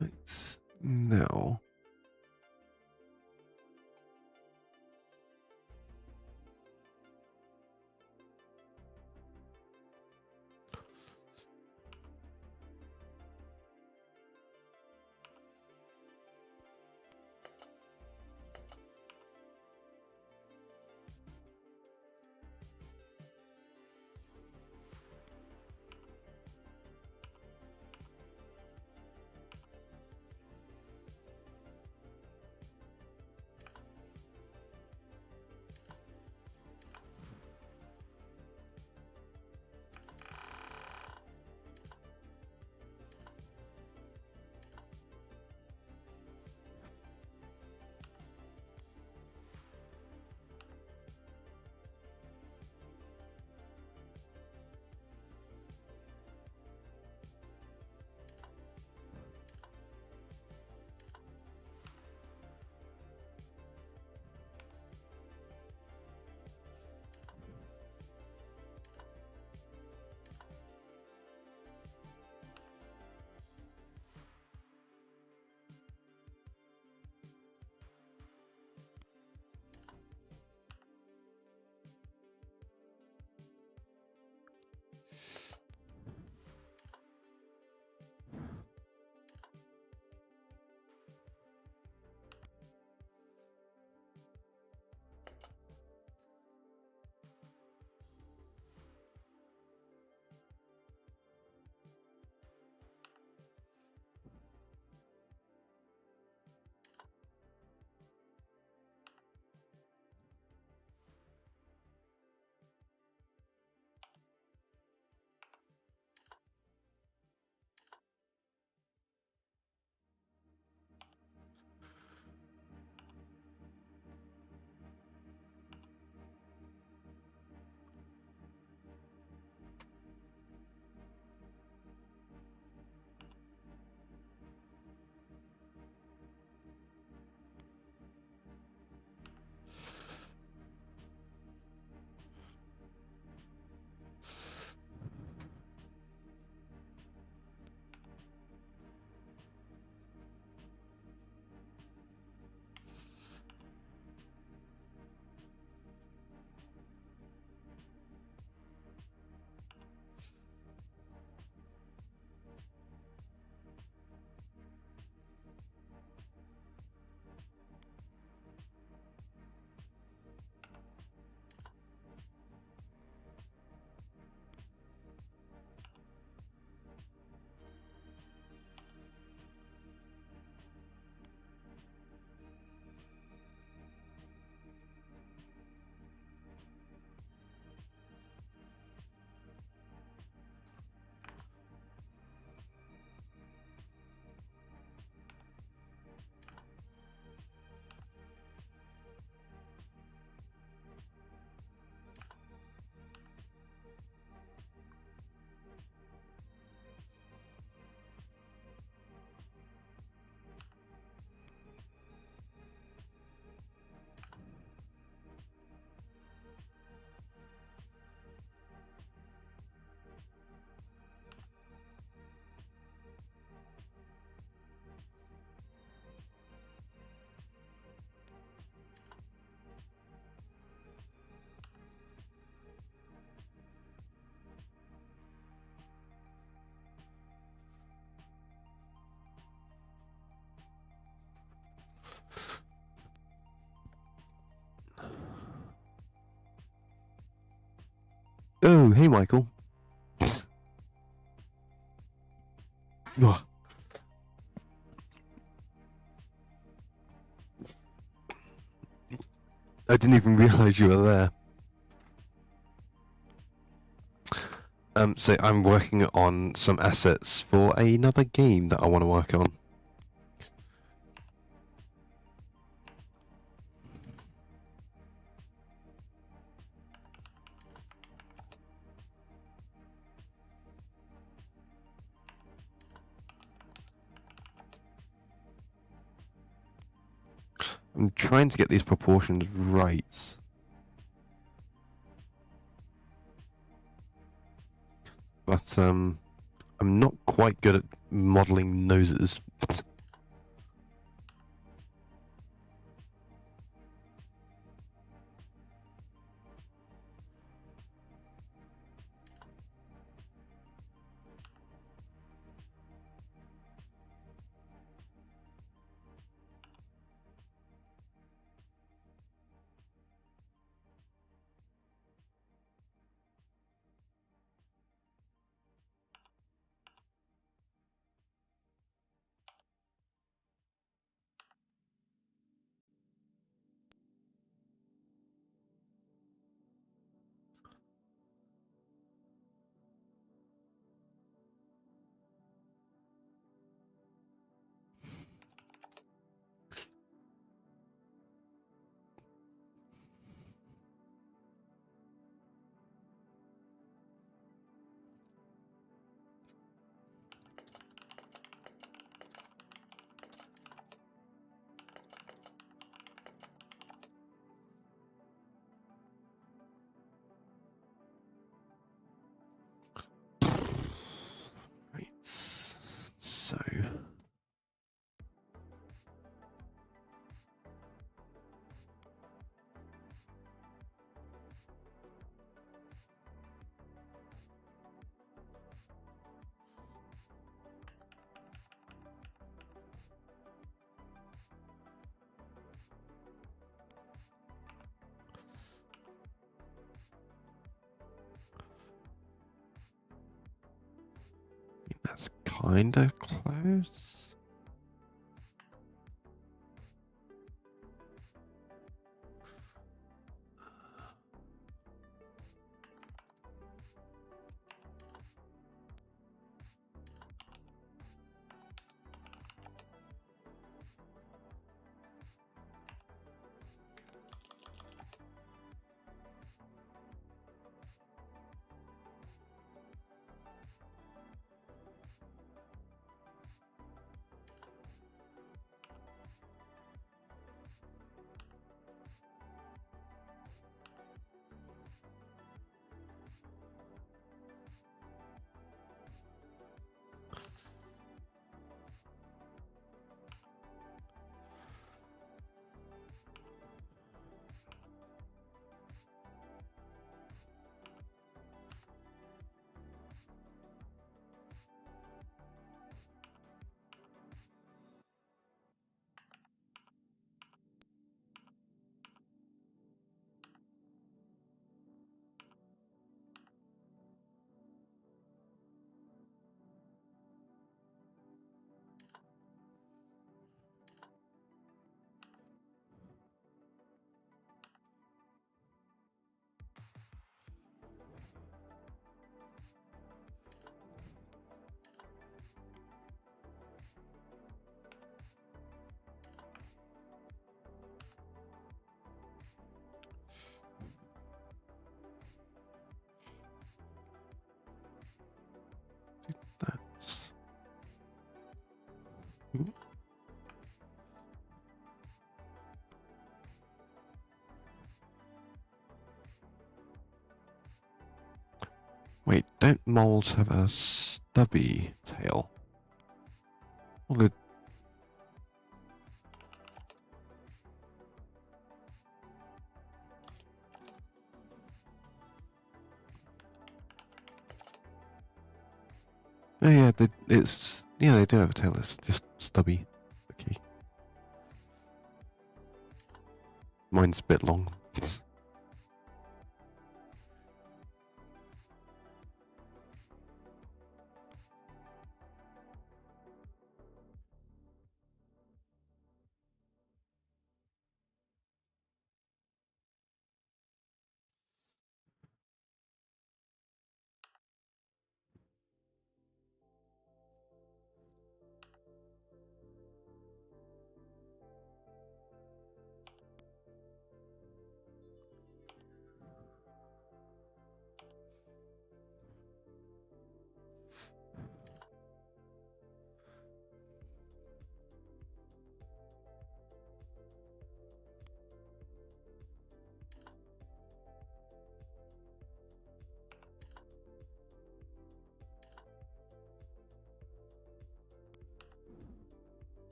Let's now. Oh, hey, Michael. Oh. I didn't even realize you were there. So I'm working on some assets for another game that I want to work on. I'm trying to get these proportions right. But I'm not quite good at modeling noses. Right. So. That's kinda close. That's. Ooh. Wait, don't moles have a stubby tail? Well, the oh yeah, they do have a tail. It's just stubby. Okay, mine's a bit long.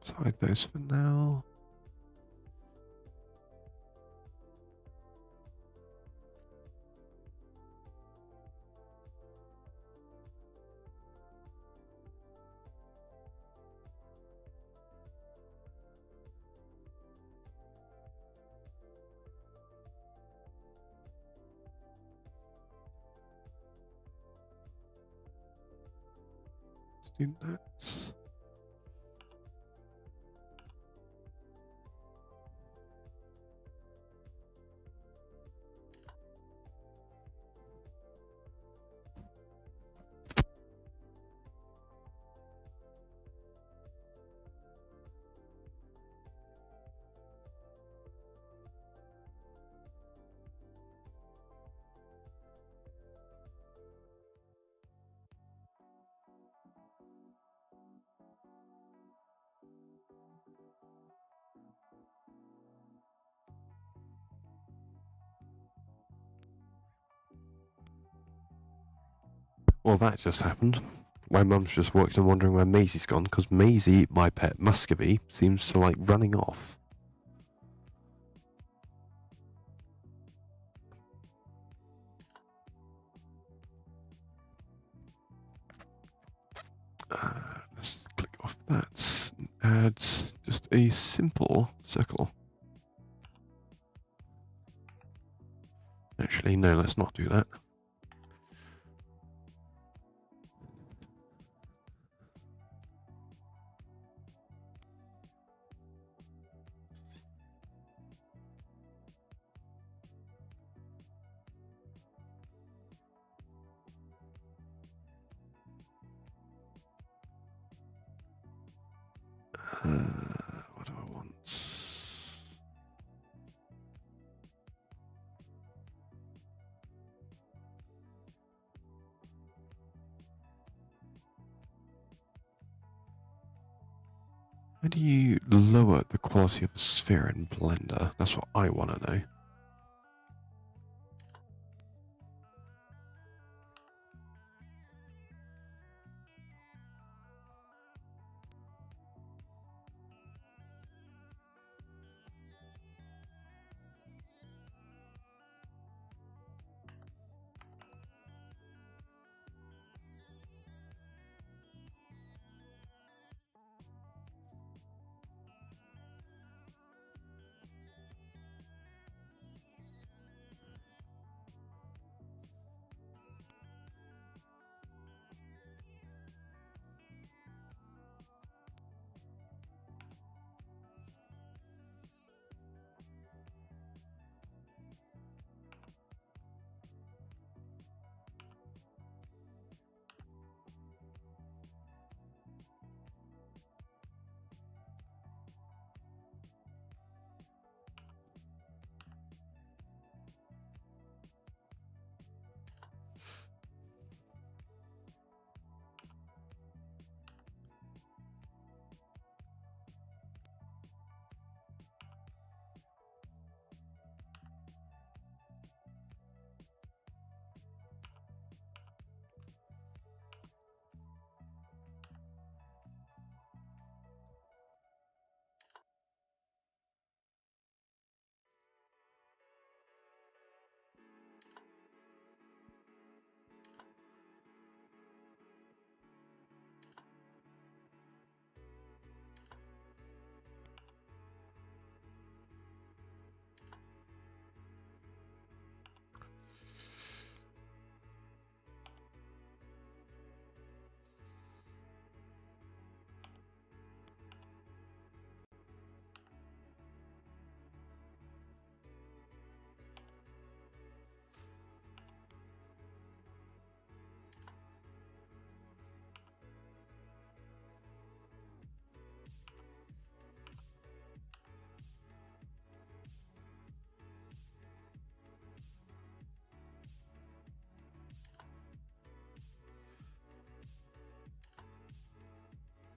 Hide those for now. Let's do that. Well, that just happened. My mum's just walked and wondering where Maisie's gone, because Maisie, my pet Muscovy, seems to like running off. Let's click off that and add just a simple circle. Actually, no, let's not do that. What do I want? How do you lower the quality of a sphere in Blender? That's what I want to know.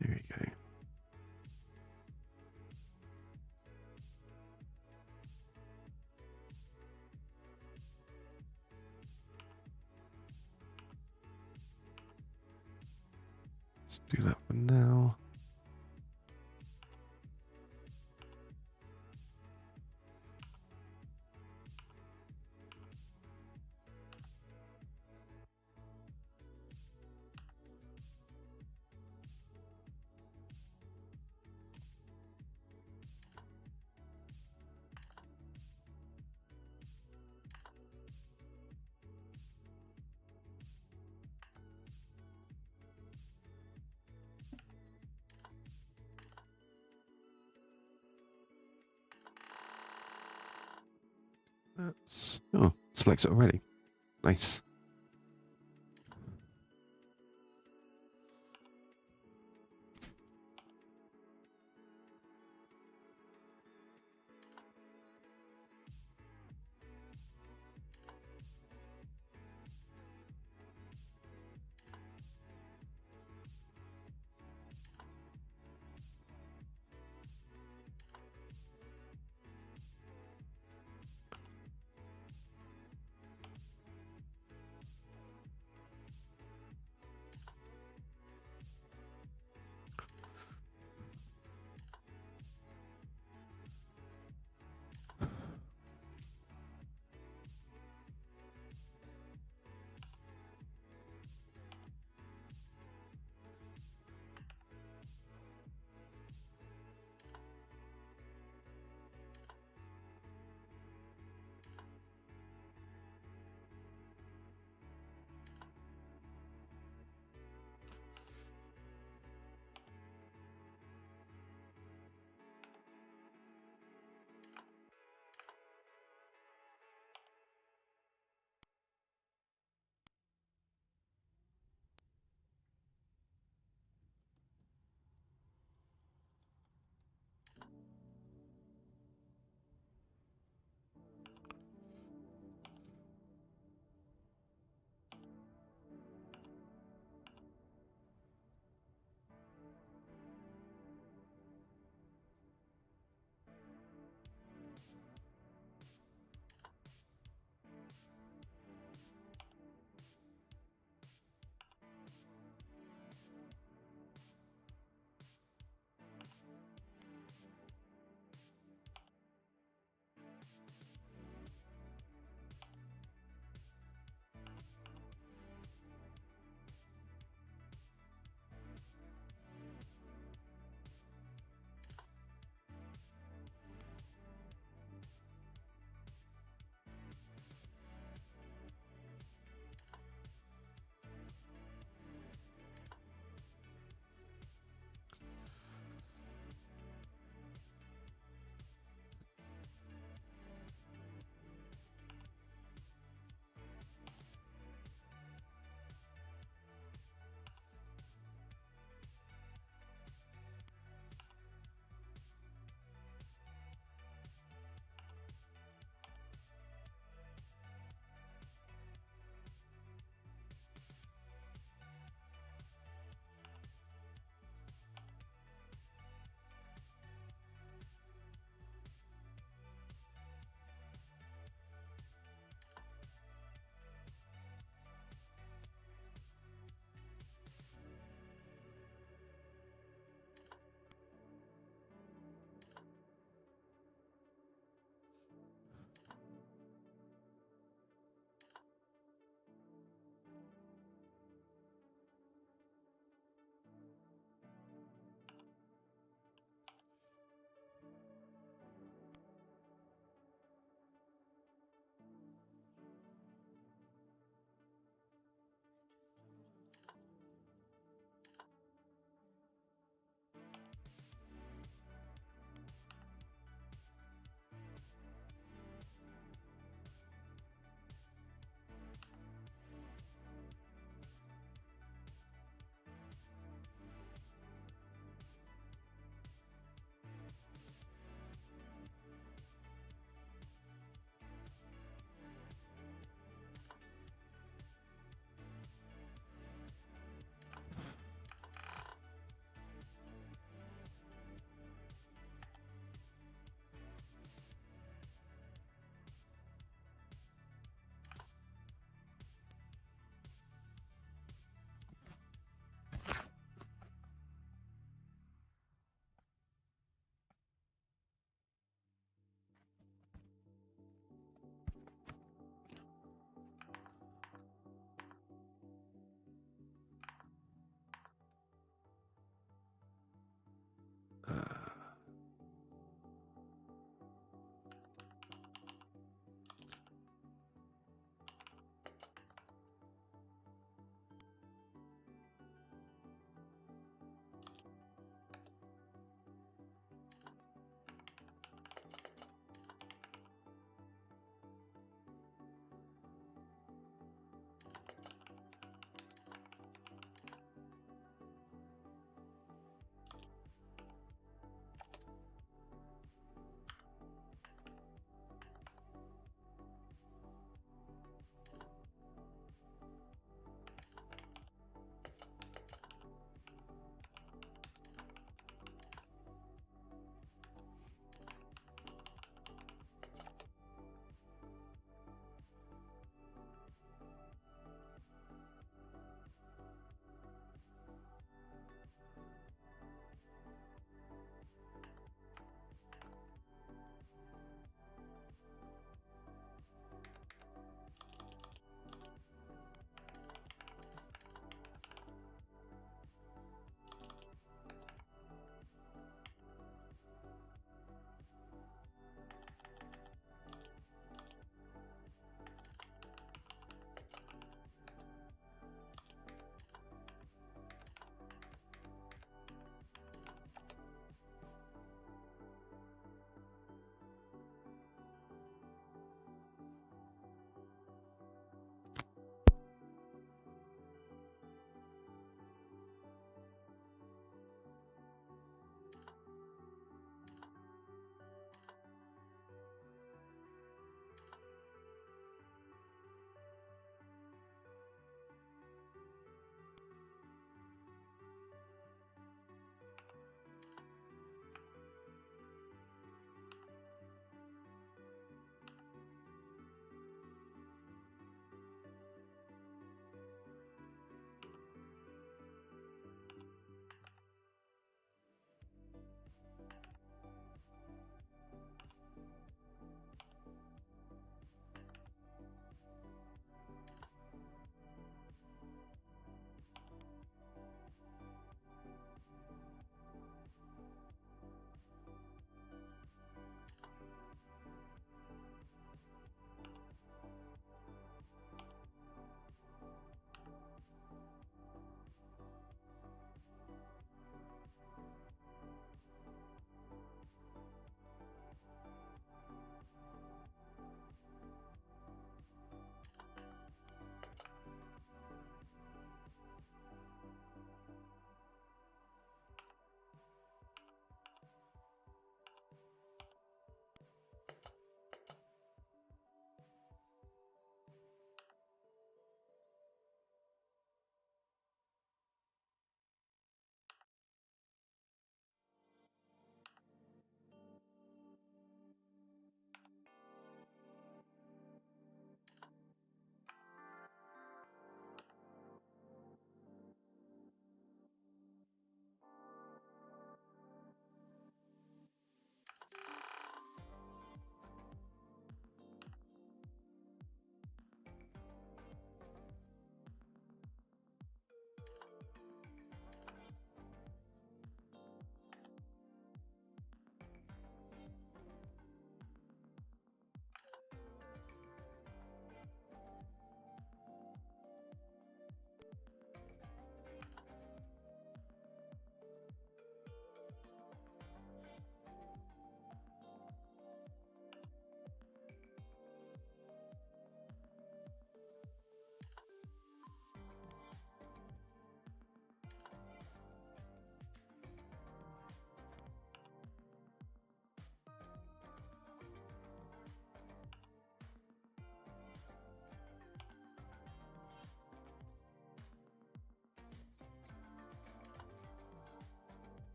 There we go. Let's do that for now. That's... Oh, selects it already. Nice.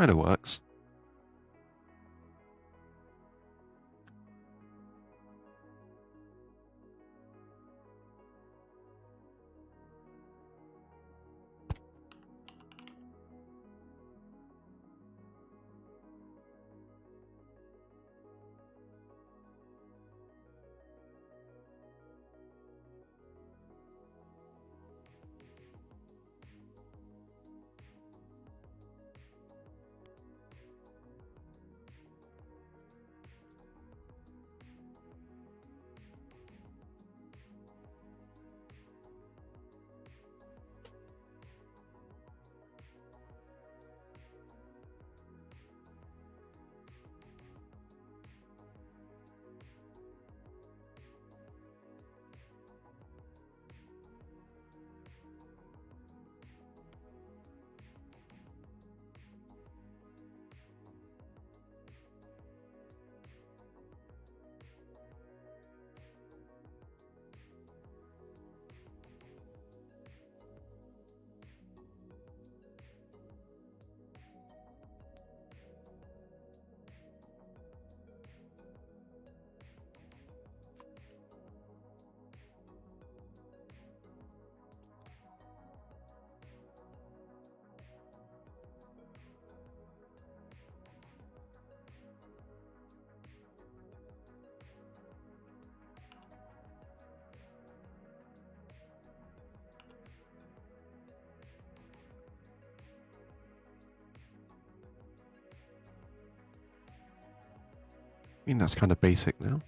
kind of works. I mean, that's kind of basic now.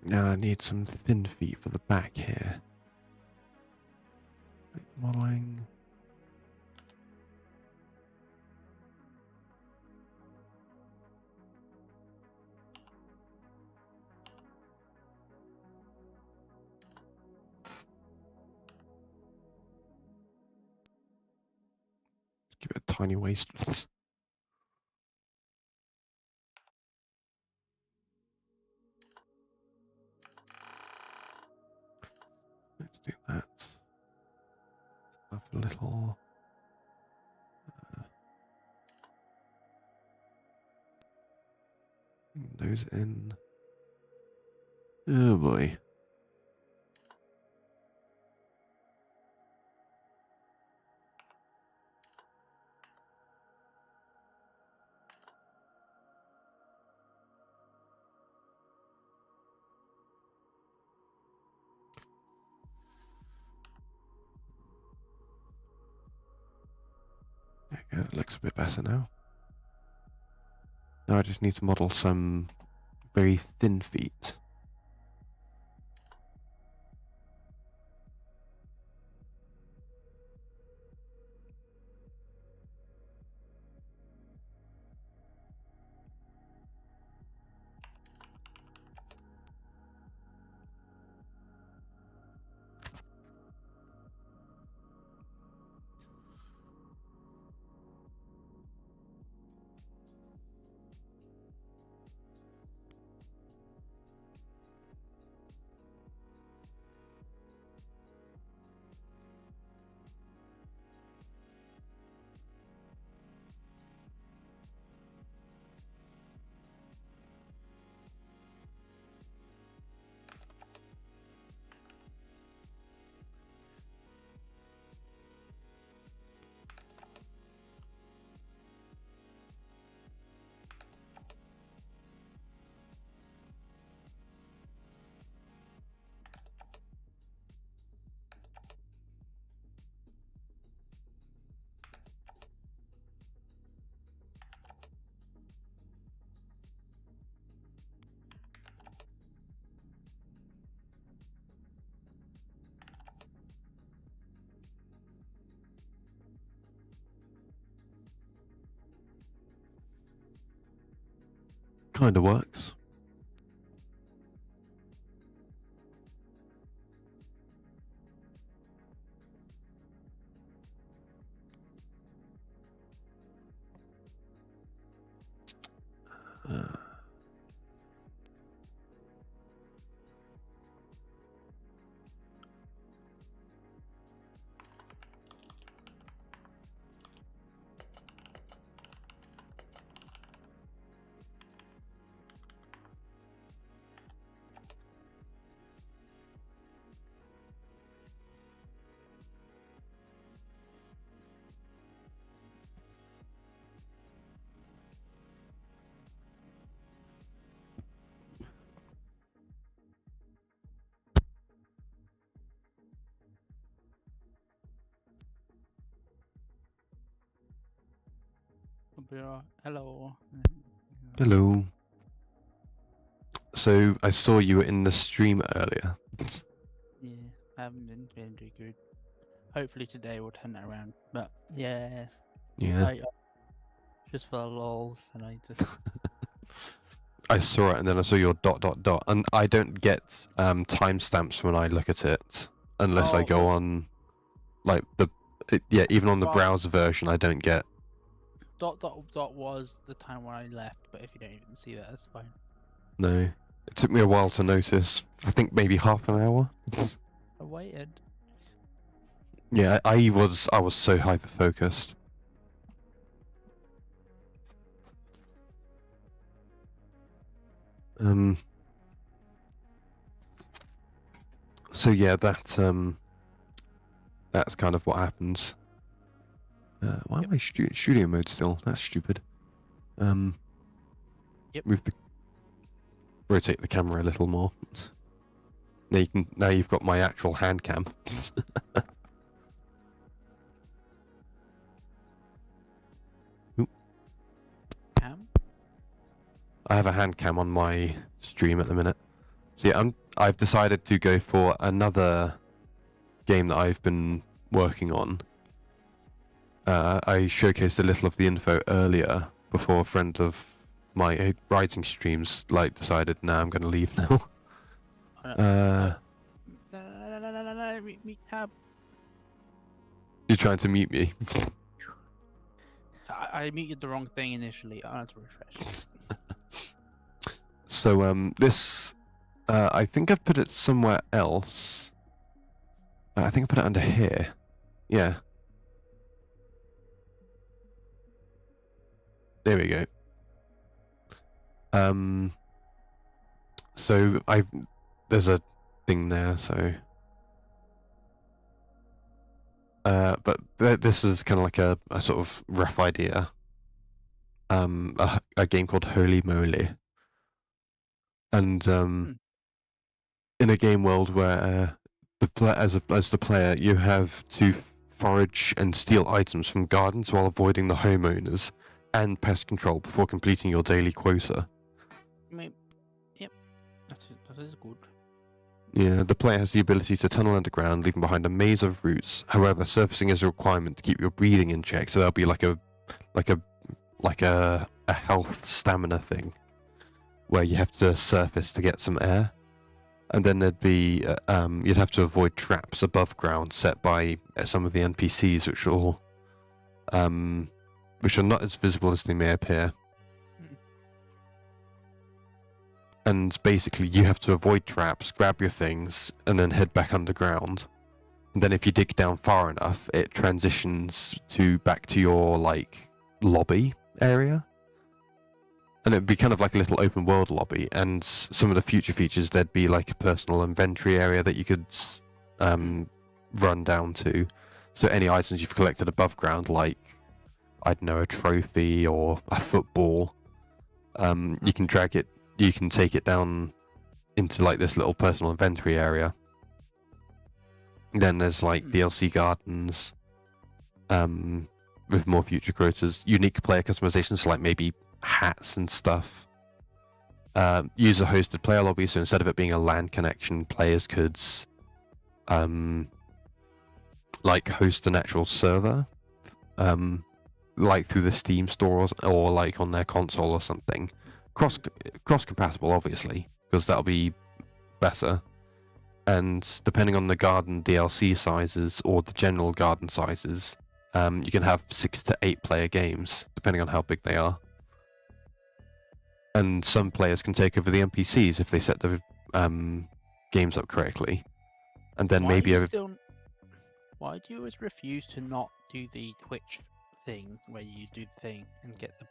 Now I need some thin feet for the back here. Modeling. Give it a tiny waist. Let's do that. Up a little. Those in. Oh boy. Okay, that looks a bit better now. Now I just need to model some very thin feet. Kind of works. be alright. Hello. Hello. So I saw you were in the stream earlier. Yeah, I haven't been feeling too good. Hopefully today we'll turn that around. But yeah, Yeah. I just for lols, and I just I saw it and then I saw your ... and I don't get timestamps when I look at it unless I Oh, go on like yeah, even on the Well- browser version I don't get. dot was the time when I left. But if you don't even see that, that's fine. No. It took me a while to notice. I think maybe half an hour. I waited. Yeah, I was so hyper focused. So yeah, that's kind of what happens. Why am I studio mode still? That's stupid. Yep. Rotate the camera a little more. Now you've got my actual hand cam. Cam. I have a hand cam on my stream at the minute. So yeah, I've decided to go for another game that I've been working on. I showcased a little of the info earlier before a friend of my writing streams decided, nah, I'm going to leave now. No, me cab. You're trying to mute me. I muted the wrong thing initially. I had to refresh. So this, I think I've put it somewhere else. I think I put it under here. Yeah. There we go. So there's a thing there. So, but this is kind of like a sort of rough idea. A game called Holy Moly, and in a game world where as the player you have to forage and steal items from gardens while avoiding the homeowners and pest control before completing your daily quota. Yep, that is good. Yeah, the player has the ability to tunnel underground, leaving behind a maze of routes. However, surfacing is a requirement to keep your breathing in check, so there'll be like a health stamina thing where you have to surface to get some air. And then there'd be you'd have to avoid traps above ground set by some of the NPCs, which are not as visible as they may appear. And basically, you have to avoid traps, grab your things, and then head back underground. And then, if you dig down far enough, it transitions back to your lobby area. And it'd be kind of like a little open world lobby. And some of the future features, there'd be like a personal inventory area that you could run down to. So any items you've collected above ground, like, I don't know, a trophy or a football, you can drag it, you can take it down into like this little personal inventory area. Then there's like DLC gardens with more future quotas, unique player customizations, so like maybe hats and stuff. User hosted player lobby, so instead of it being a LAN connection, players could host an actual server, like through the Steam store or like on their console or something. Cross compatible, obviously, because that'll be better. And depending on the garden DLC sizes or the general garden sizes, you can have 6 to 8 player games, depending on how big they are. And some players can take over the NPCs if they set the games up correctly. And then why do you always refuse to not do the Twitch thing where you do the thing and get the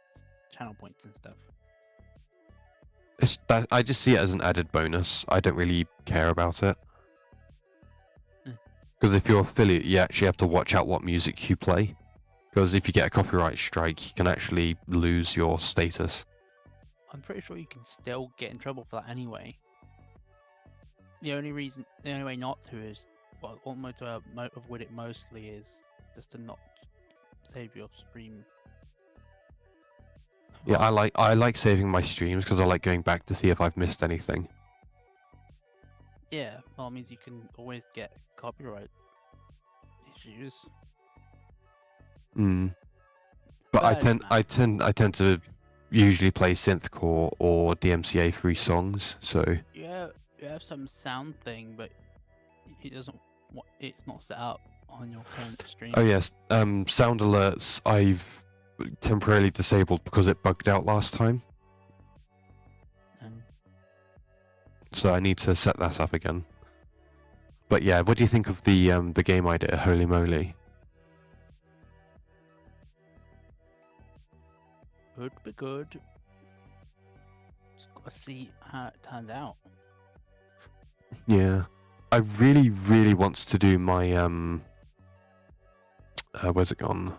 channel points and stuff? I just see it as an added bonus. I don't really care about it. Because if you're affiliate, you actually have to watch out what music you play. Because if you get a copyright strike, you can actually lose your status. I'm pretty sure you can still get in trouble for that anyway. The only way not to is, well, almost to avoid it mostly is just to not save your stream. Yeah, Well, I like saving my streams because I like going back to see if I've missed anything. yeah, well, it means you can always get copyright issues. Mm. But But anyway, man, I tend to usually play synthcore or DMCA free songs. So you have some sound thing, but it doesn't. It's not set up on your current stream. oh yes, sound alerts I've temporarily disabled because it bugged out last time. And So I need to set that up again. But yeah, what do you think of the game idea? Holy moly! could be good. Just gotta see how it turns out. Yeah, I really wants to do my where's it gone?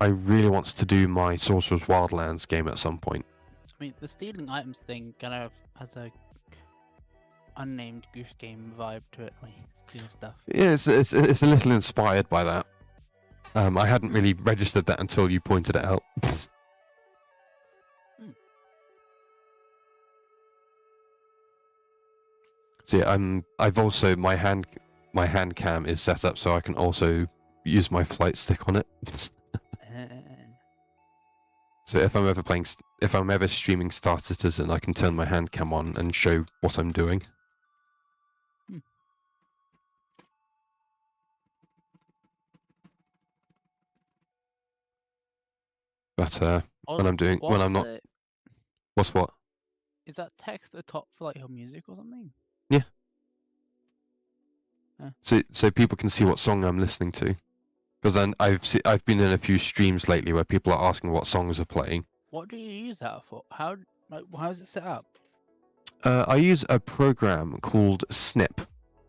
I really wants to do my Sorcerer's Wildlands game at some point. I mean, the stealing items thing kind of has a unnamed Goose Game vibe to it when you steal stuff. Yeah, it's a little inspired by that. I hadn't really registered that until you pointed it out. So yeah, I've also my hand cam is set up so I can also use my flight stick on it. So if I'm ever streaming Star Citizen, I can turn my hand cam on and show what I'm doing. But when I'm not, what's what? Is that text at the top for like your music or something? Yeah. Huh. So people can see what song I'm listening to. Because then I've been in a few streams lately where people are asking what songs are playing. What do you use that for? How is it set up? I use a program called Snip,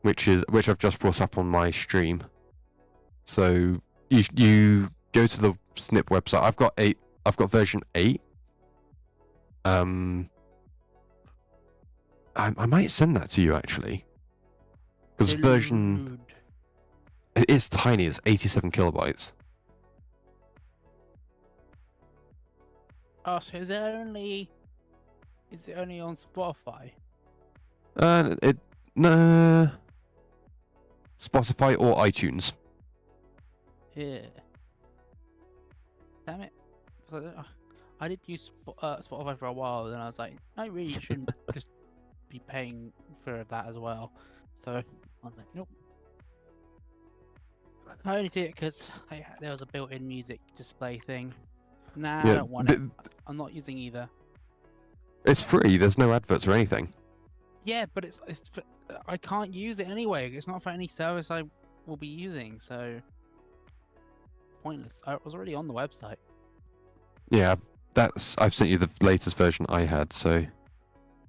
which I've just brought up on my stream. So you go to the Snip website. I've got version 8. I might send that to you actually. Because version it's tiny. It's 87 kilobytes. Oh, so is it only on Spotify? No, Spotify or iTunes. Yeah. Damn it. 'Cause I did use Spotify for a while, and I was like, I really shouldn't just be paying for that as well. So I was like, nope. I only did it because there was a built-in music display thing. Nah, I don't want it. I'm not using either. It's free. There's no adverts or anything. Yeah, but I can't use it anyway. It's not for any service I will be using, so pointless. I was already on the website. Yeah, I've sent you the latest version I had. So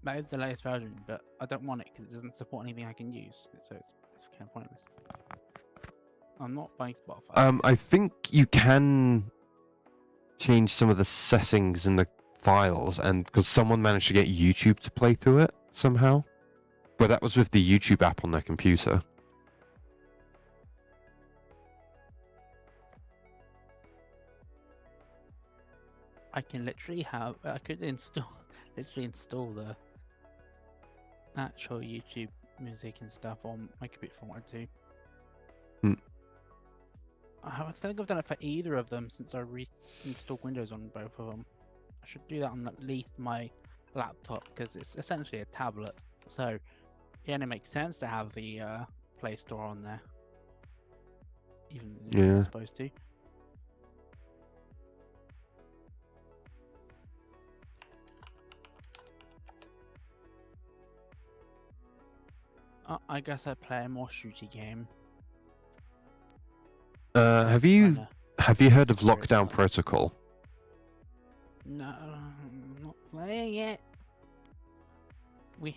That is the latest version, but I don't want it because it doesn't support anything I can use. So it's kind of pointless. I'm not buying Spotify. I think you can change some of the settings in the files, and because someone managed to get YouTube to play through it somehow, but that was with the YouTube app on their computer. I could install the actual YouTube music and stuff on my computer if I wanted to. I think I've done it for either of them since I reinstalled Windows on both of them. I should do that on at least my laptop because it's essentially a tablet. So it only makes sense to have the Play Store on there. Even if you're not supposed to. I guess I play a more shooty game. Have you heard of Lockdown Protocol? No, I'm not playing it. You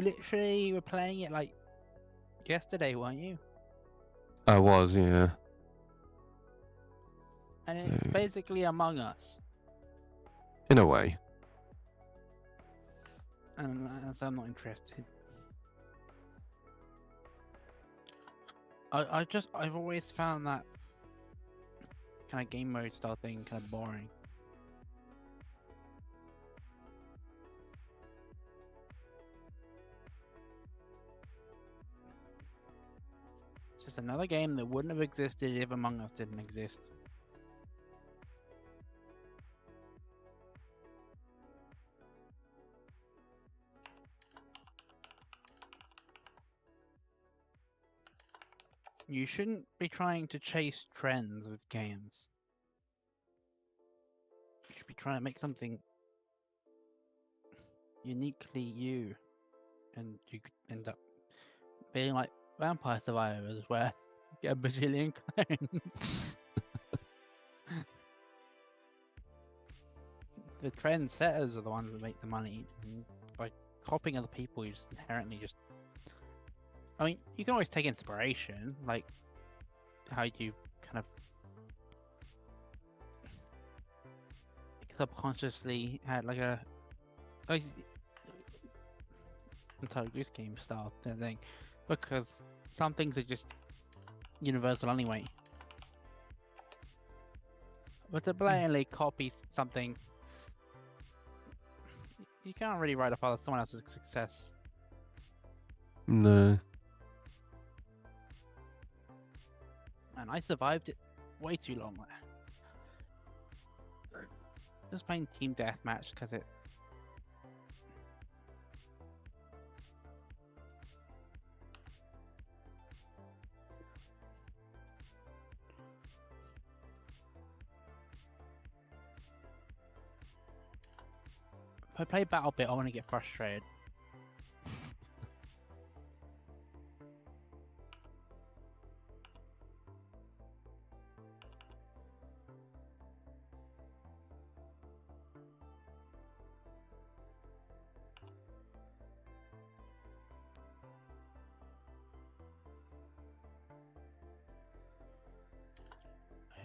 literally were playing it like yesterday, weren't you? I was, yeah. And it's basically Among Us. In a way. And so I'm not interested. I've always found that kind of game mode style thing kind of boring. just another game that wouldn't have existed if Among Us didn't exist. You shouldn't be trying to chase trends with games. You should be trying to make something uniquely you, and you could end up being like Vampire Survivors, where you get a bajillion clones. The trend setters are the ones that make the money, and by copying other people, you just inherently just. I mean, you can always take inspiration, like how you kind of subconsciously had like a Entire Goose Game style thing, because some things are just universal anyway. But to blatantly copy something, you can't really write off someone else's success. No. And I survived it way too long. Just playing team deathmatch because it. If I play Battle Bit, I want to get frustrated.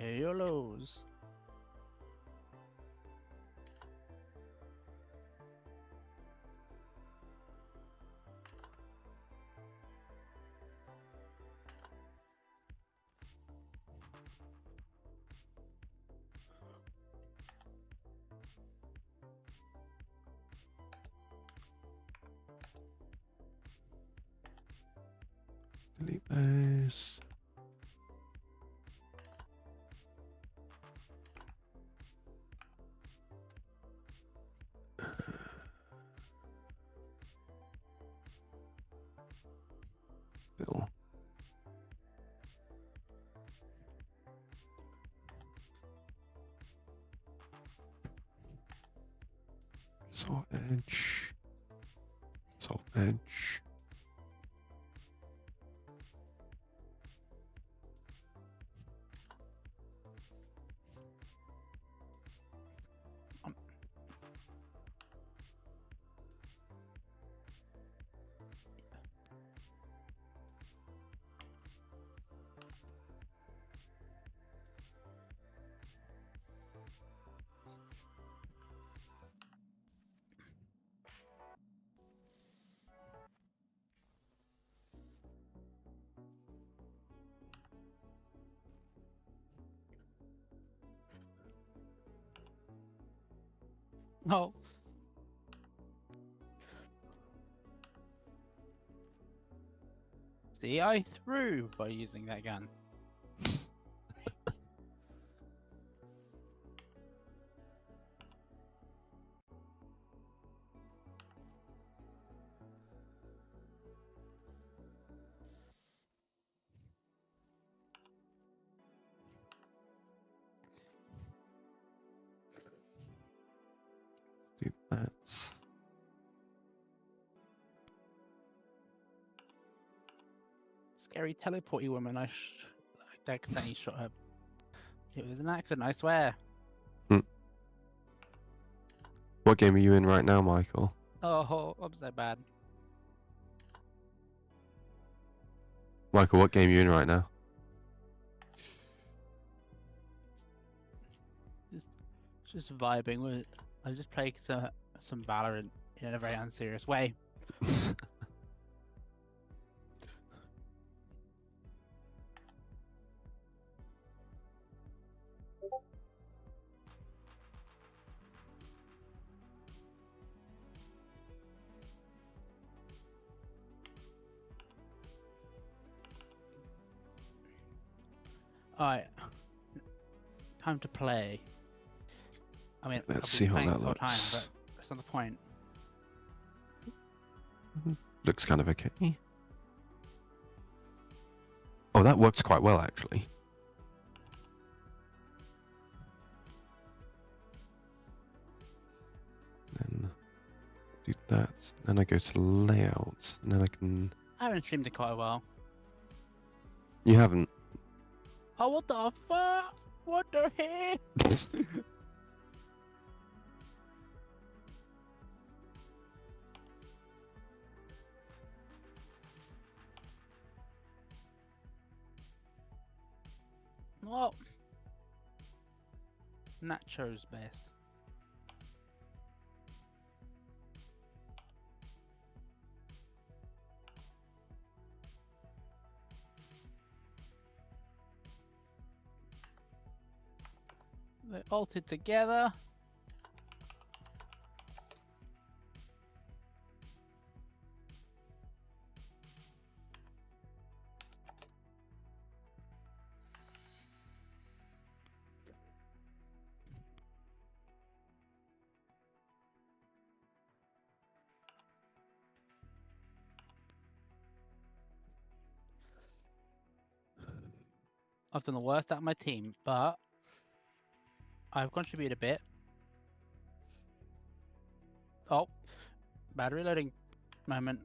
YOLOs. Delete those. Bill. Salt edge. Salt edge. Oh. See, I threw by using that gun. Do that. Scary teleporty woman. I accidentally shot her. It was an accident, I swear. What game are you in right now, Michael? Oh, I'm so bad. Michael, what game are you in right now? Just vibing with it. I just played some Valorant in a very unserious way. Alright. Time to play. I mean, Let's I've see been how playing that this whole time, looks. but that's not the point. Looks kind of okay. Oh, that works quite well, actually. Then do that. Then I go to layout. And then I can... I haven't streamed it quite a while. You haven't? Oh, what the fuck? What the heck? Well, Nacho's best. They're altered together. I've done the worst out of my team, but I've contributed a bit. Oh, battery loading moment.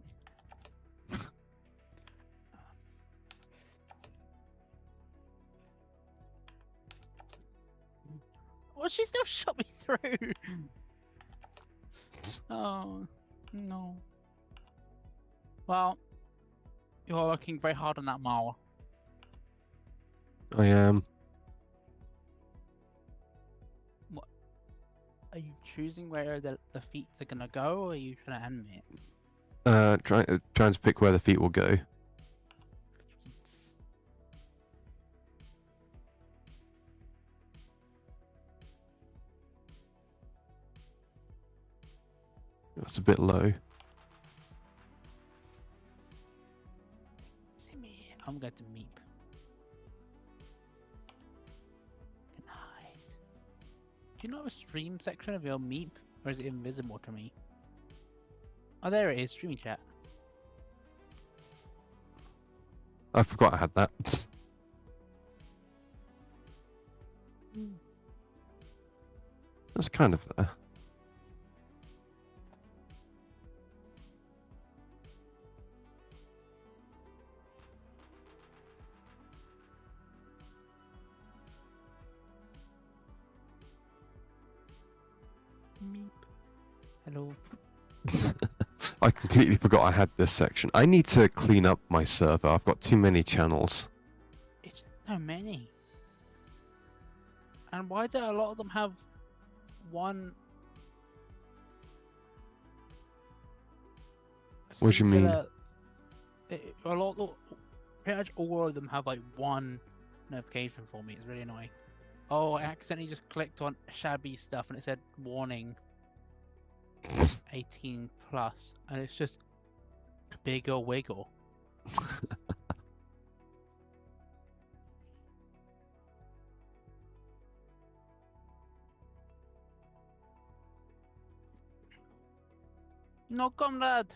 Well, she still shot me through. Oh, no. Well, you're working very hard on that mower. I am. Are you choosing where the feet are gonna go, or are you trying to animate? Trying to pick where the feet will go. Feets. That's a bit low. See me. I'm going to meep. Can hide. Do you know a stream section of your meep, or is it invisible to me? Oh, there it is. Streaming chat. I forgot I had that. That's kind of there. Meep. Hello. I completely forgot I had this section. I need to clean up my server. I've got too many channels. It's so many. And why do a lot of them have one? What do you mean? A lot of, pretty much all of them have like one notification for me. It's really annoying. Oh, I accidentally just clicked on shabby stuff and it said warning 18 plus, and it's just bigger wiggle. No, comrade.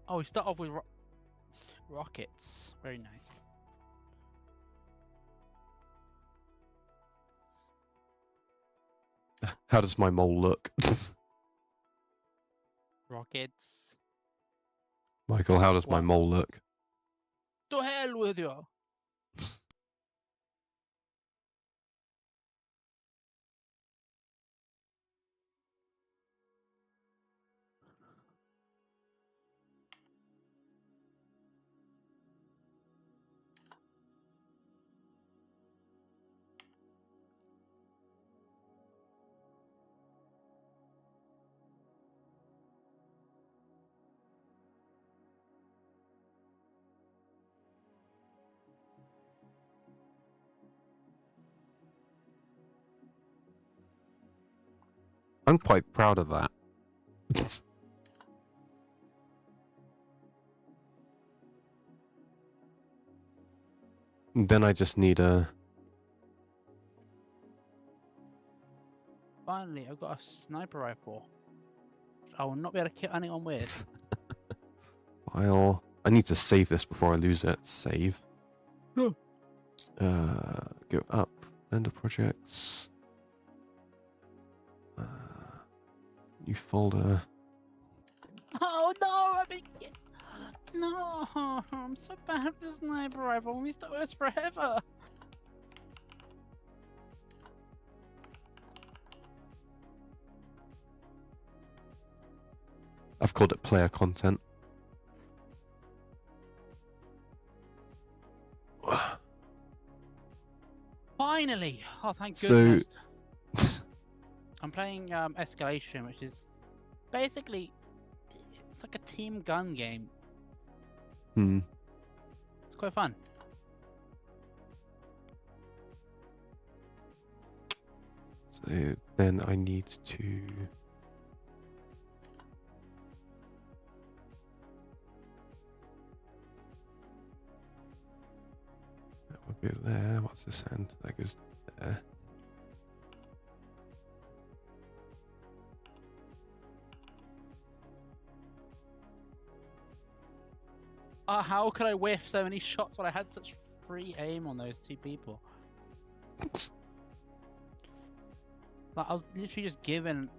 Oh, we start off with rockets. Very nice. How does my mole look? Rockets. Michael, how does my What? mole look? To hell with you. I'm quite proud of that. Then I just need a... Finally, I've got a sniper rifle. I will not be able to kill anyone with. file. I need to save this before I lose it. Save. No. Go up. Blender projects. New folder. Oh no! No! I'm so bad with the sniper rifle. We stuck with this forever. I've called it player content. Finally! Oh, thank So- goodness. I'm playing Escalation, which is basically it's like a team gun game. Hmm. It's quite fun. So then I need to... That will go there. What's this hand? That goes there. How could I whiff so many shots when I had such free aim on those two people? Like, I was literally just given.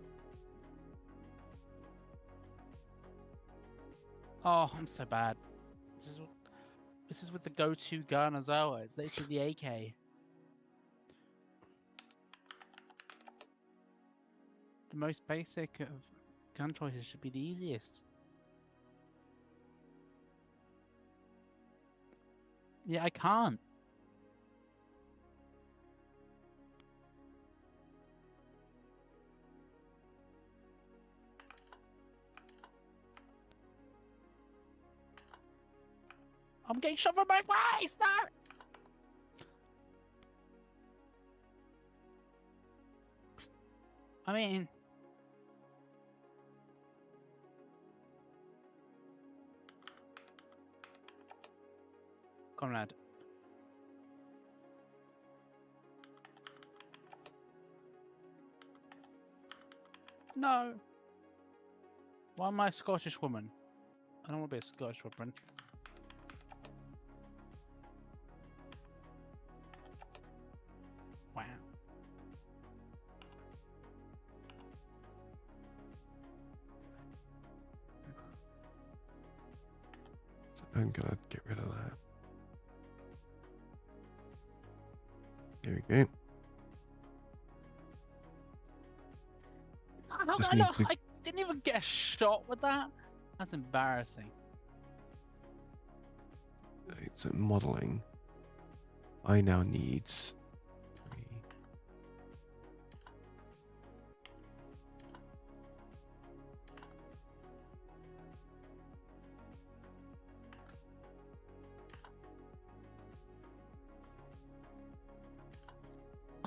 Oh, I'm so bad. This is with the go-to gun as well. It's literally the AK. The most basic of gun choices should be the easiest. Yeah, I can't. I'm getting shot from my face! No! I mean... Come on, lad. No! Why am I a Scottish woman? I don't want to be a Scottish woman. Wow. So I'm gonna get rid of that. There we go. Just need to- I didn't even get a shot with that. That's embarrassing. So modeling. I now need 3.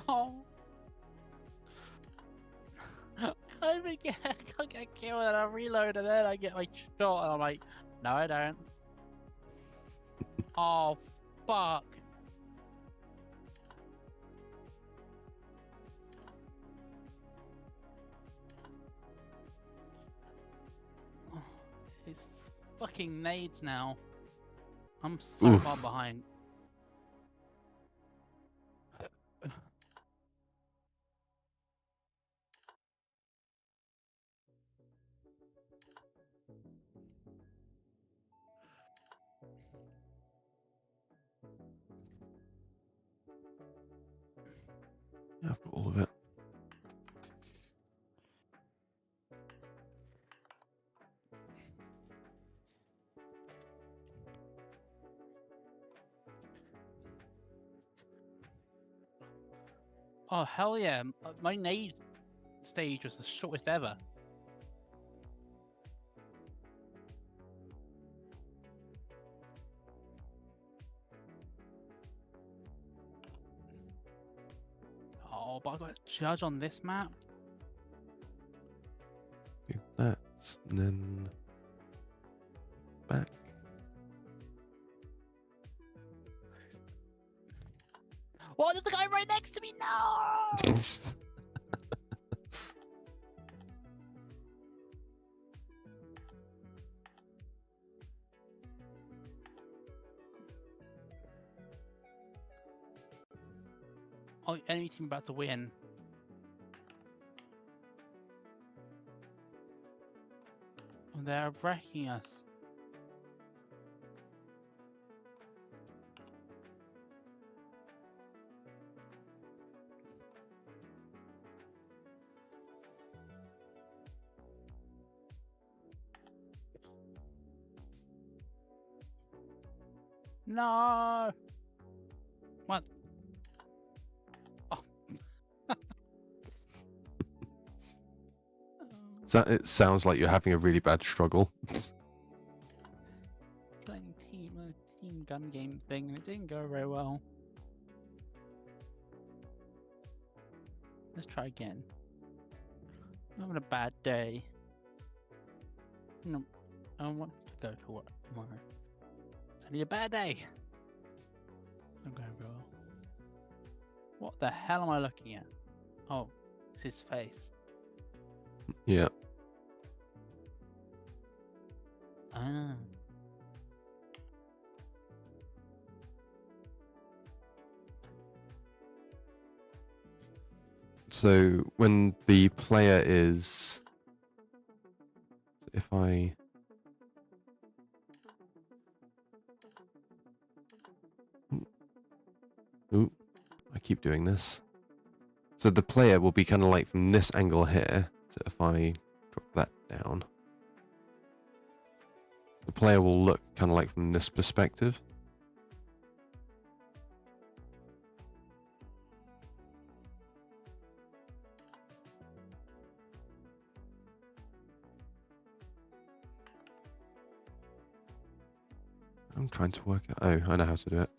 Oh. I can't get killed and I reload and then I get my shot and I'm like, no I don't. Oh, fuck. It's fucking nades now. I'm so Oof. far behind. Yeah, I've got all of it. Oh hell yeah! My nade stage was the shortest ever. Oh, but I got a judge on this map. Do that. and then back. Oh, there's the guy right next to me. No. Oh, enemy team about to win. Oh, they're wrecking us. No. What? Oh. So it sounds like you're having a really bad struggle. Playing team gun game thing, and it didn't go very well. Let's try again. I'm having a bad day. No, I want to go to work tomorrow. It's only a bad day. It's not going very well. What the hell am I looking at? Oh, it's his face. Yeah. Ah. So when the player is, if I, ooh, I keep doing this. So the player will be kind of like from this angle here. So if I drop that down, the player will look kind of like from this perspective. I'm trying to work out. Oh, I know how to do it.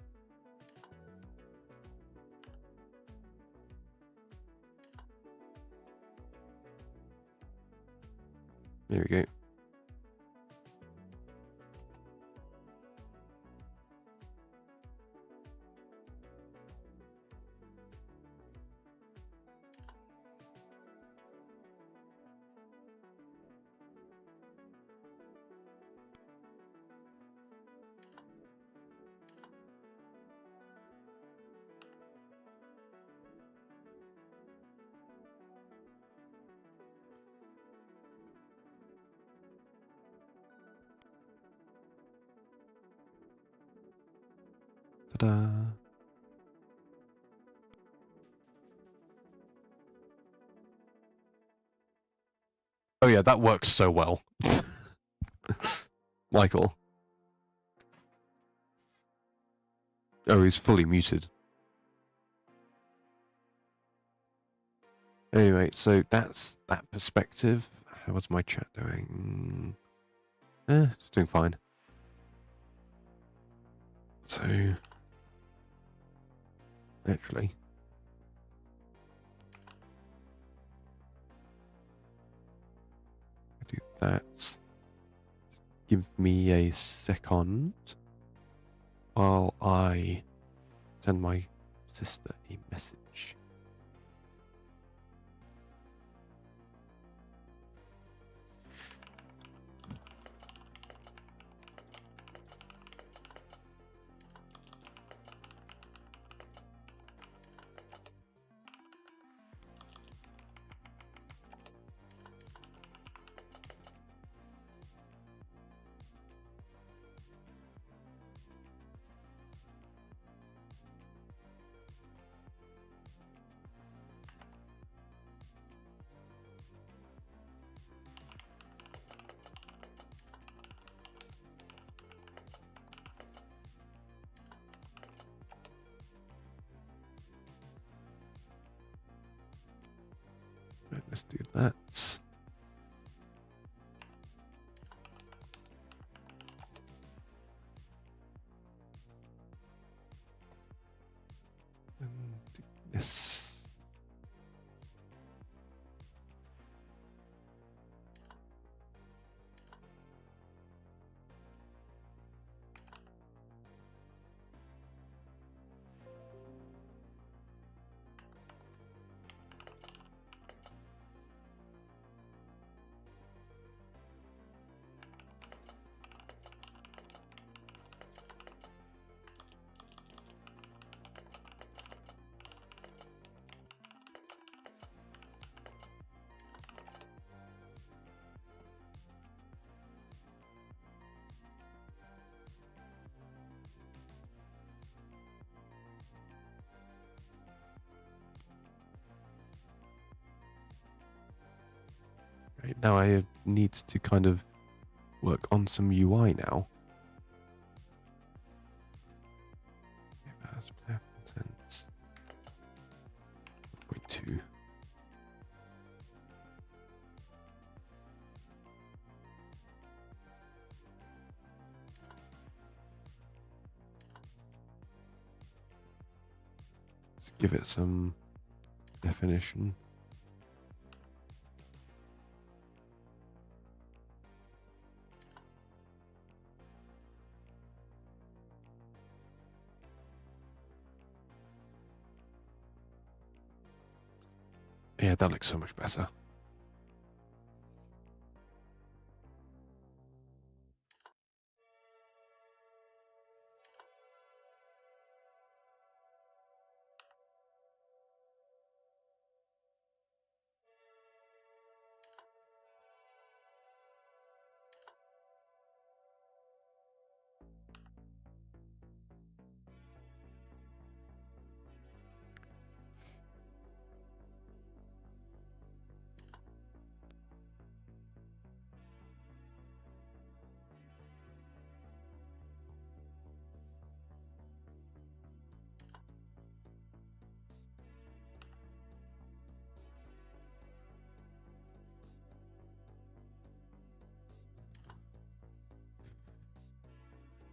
There we go. Ta-da. Oh yeah, that works so well. Michael. Oh, he's fully muted. Anyway, so that's that perspective. How's my chat doing? It's doing fine. So, actually, do that. Give me a second while I send my sister a message. Right, let's do that. And do this. Right, now I need to kind of work on some UI now. Player content 0.2. Let's give it some definition. Yeah, that looks so much better.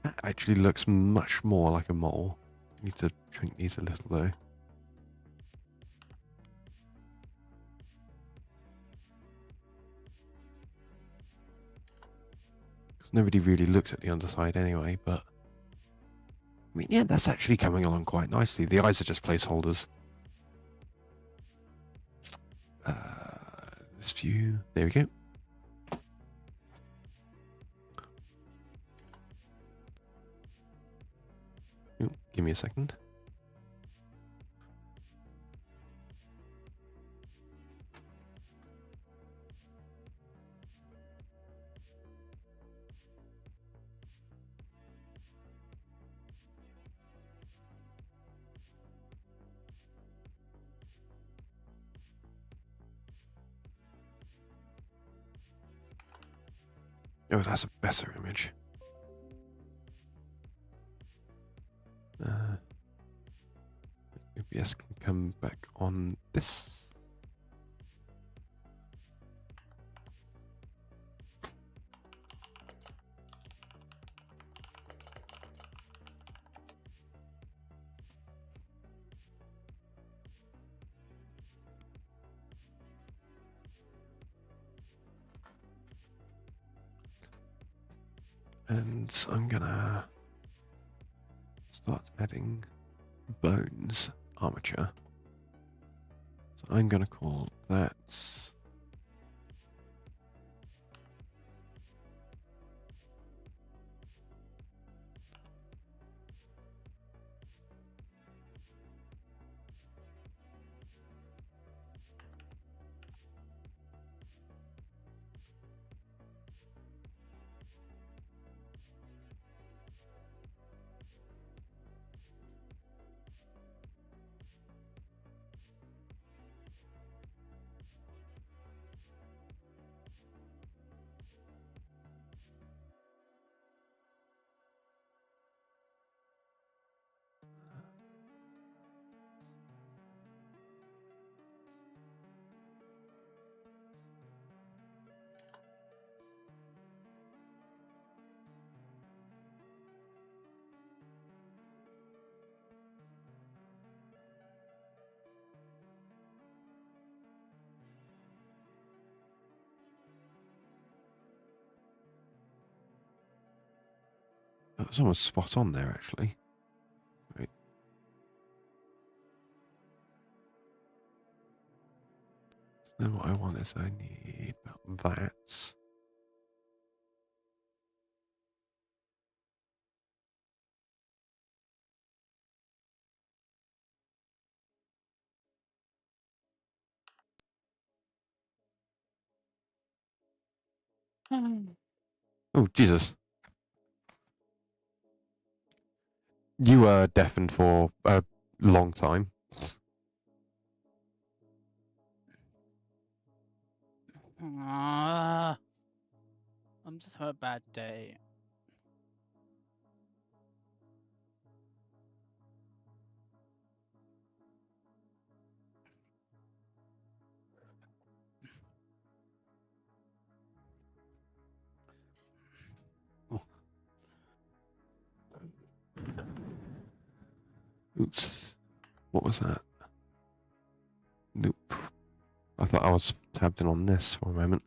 That actually looks much more like a mole. Need to shrink these a little though. Because nobody really looks at the underside anyway, but I mean, yeah, that's actually coming along quite nicely. The eyes are just placeholders. This view, there we go. Ooh, give me a second. Oh, that's a better image. OBS can come back on this. And I'm gonna start adding bones armature. So I'm gonna call that that was almost spot on there actually. Right. So then what I want is I need about that. Oh Jesus. You were deafened for a long time. just have a bad day. Oops. What was that? Nope. I thought I was tabbed in on this for a moment.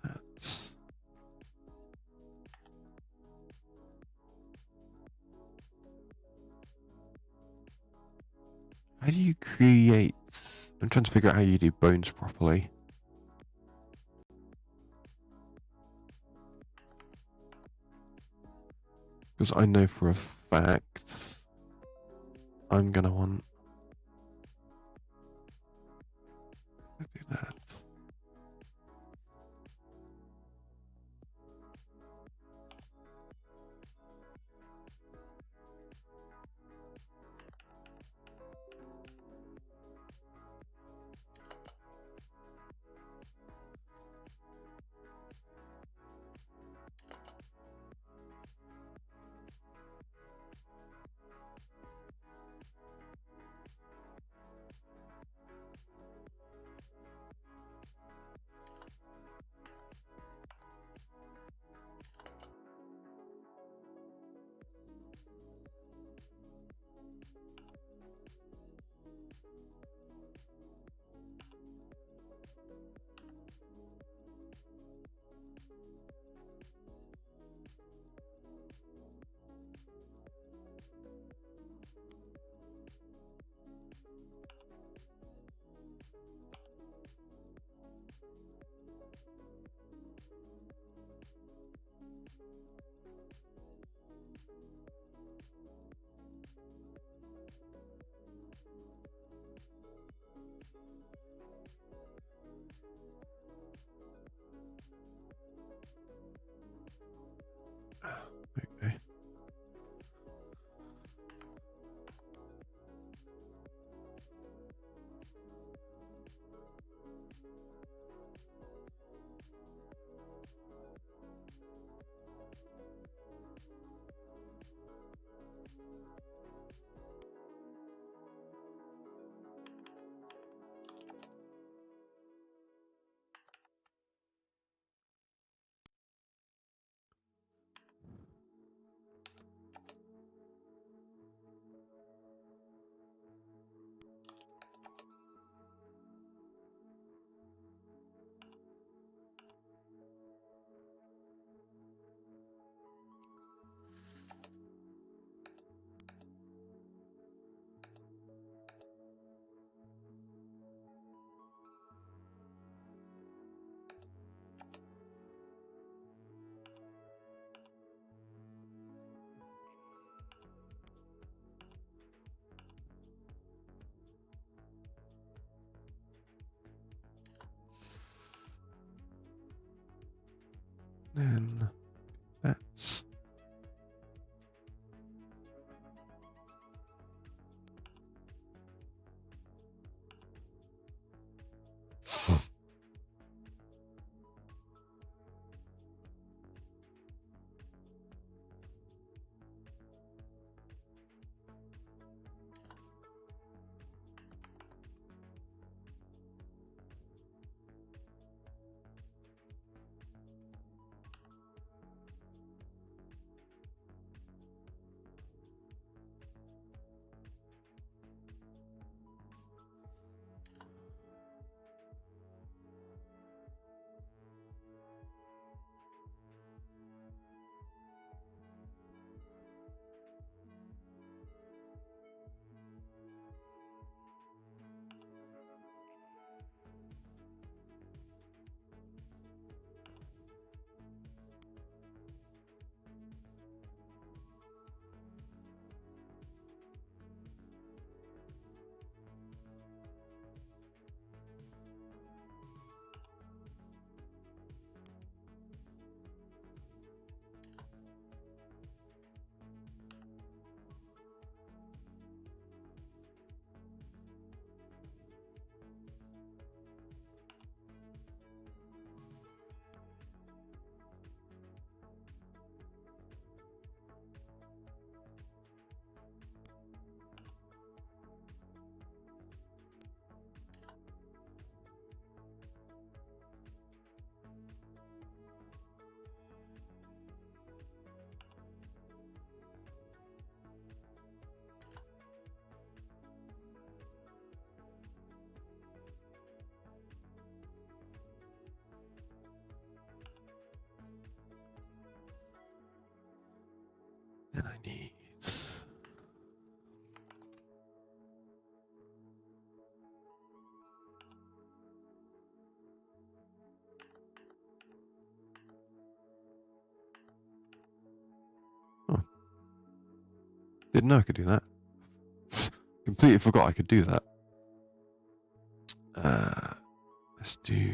That's... How do you create... I'm trying to figure out how you do bones properly. Because I know for a fact I'm gonna want to do that. Okay. Then that's... then I need... Oh. Didn't know I could do that. Completely forgot I could do that. Let's do...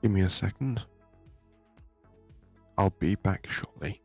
Give me a second. I'll be back shortly.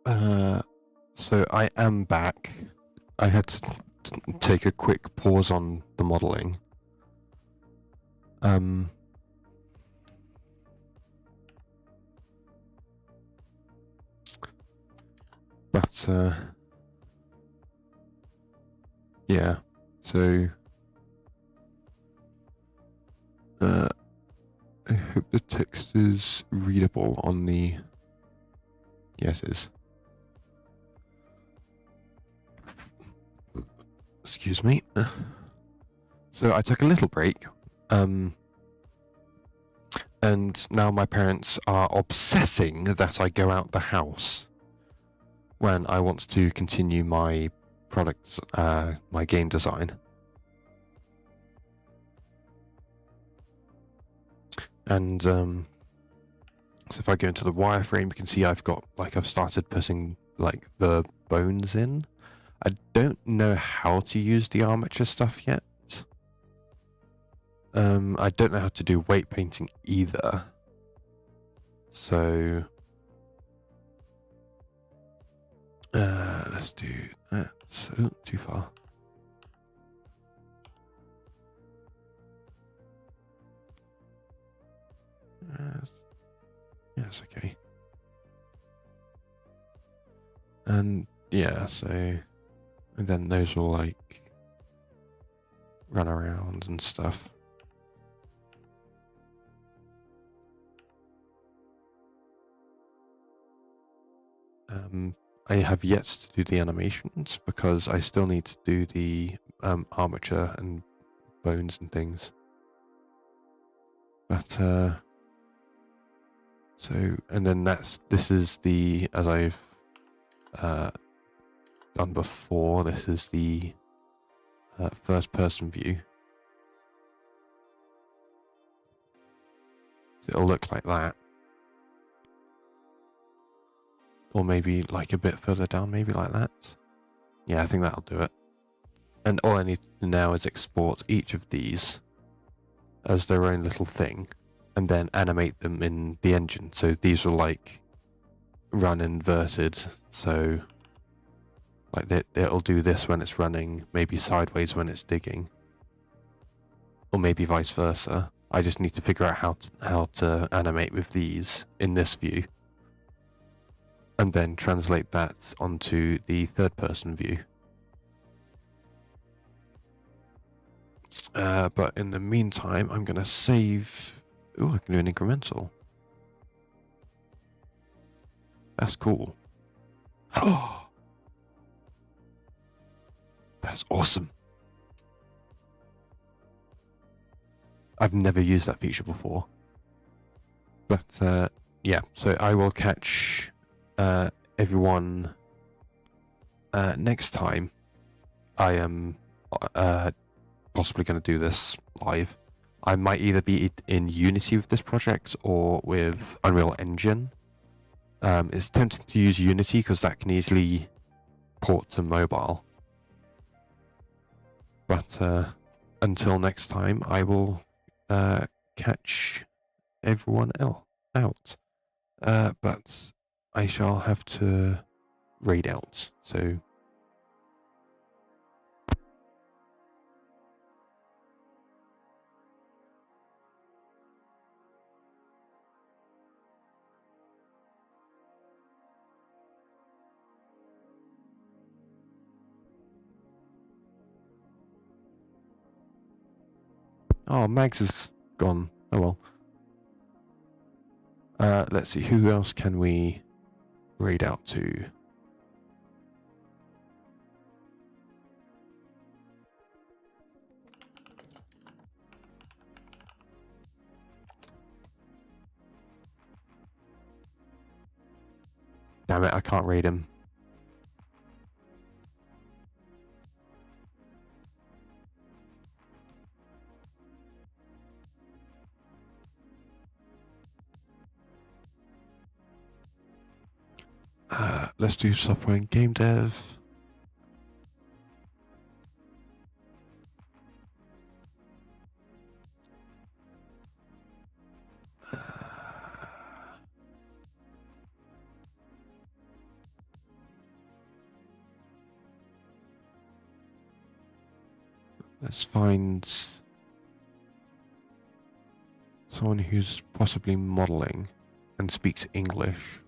So I am back. I had to take a quick pause on the modeling. But yeah. So I hope the text is readable on the. Yes, it is. Excuse me. So I took a little break. And now my parents are obsessing that I go out the house when I want to continue my product, my game design. And so if I go into the wireframe, you can see I've started putting like the bones in. I don't know how to use the armature stuff yet. I don't know how to do weight painting either. So let's do that. Oh, too far. Yes, okay. And yeah, so and then those will like run around and stuff. I have yet to do the animations because I still need to do the armature and bones and things. But so and then this is the, as I've done before, this is the first person view. So it'll look like that. Or maybe like a bit further down, maybe like that. Yeah, I think that'll do it. And all I need to do now is export each of these as their own little thing and then animate them in the engine. So these will like run inverted. So like it'll do this when it's running, maybe sideways when it's digging. Or maybe vice versa. I just need to figure out how to animate with these in this view. And then translate that onto the third person view. But in the meantime, I'm going to save. Oh, I can do an incremental. That's cool. Oh, that's awesome. I've never used that feature before. But yeah, so I will catch everyone next time. I am possibly going to do this live. I might either be in Unity with this project or with Unreal Engine. It's tempting to use Unity because that can easily port to mobile. But until next time, I will catch everyone else out. But I shall have to raid out. So. Oh, Mags is gone. Oh well. Let's see, who else can we raid out to? Damn it, I can't raid him. Let's do software and game dev. Let's find someone who's possibly modelling and speaks English.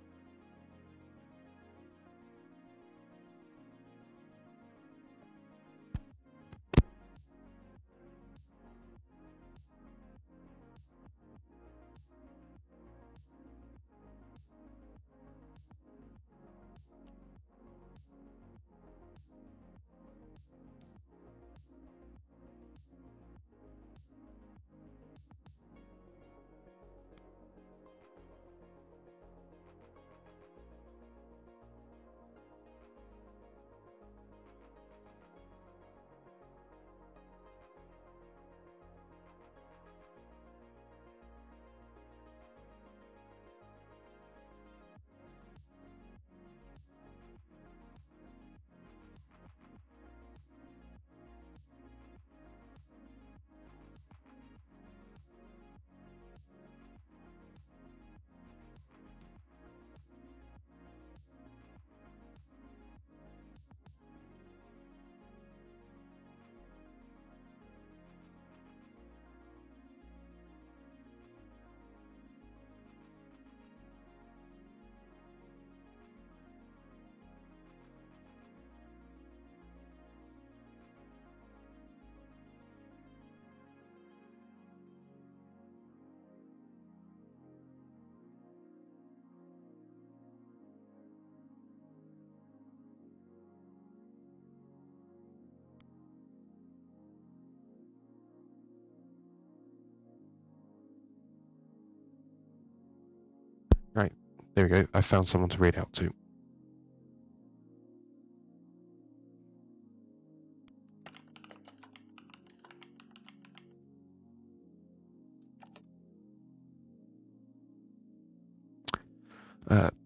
Right, there we go. I found someone to read out to.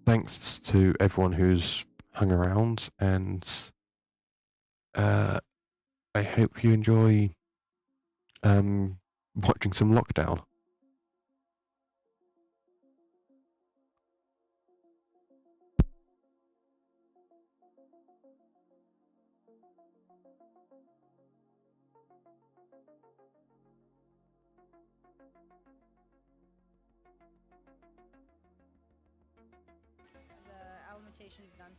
Thanks to everyone who's hung around, and I hope you enjoy watching some Lockdown. The alimentation is done.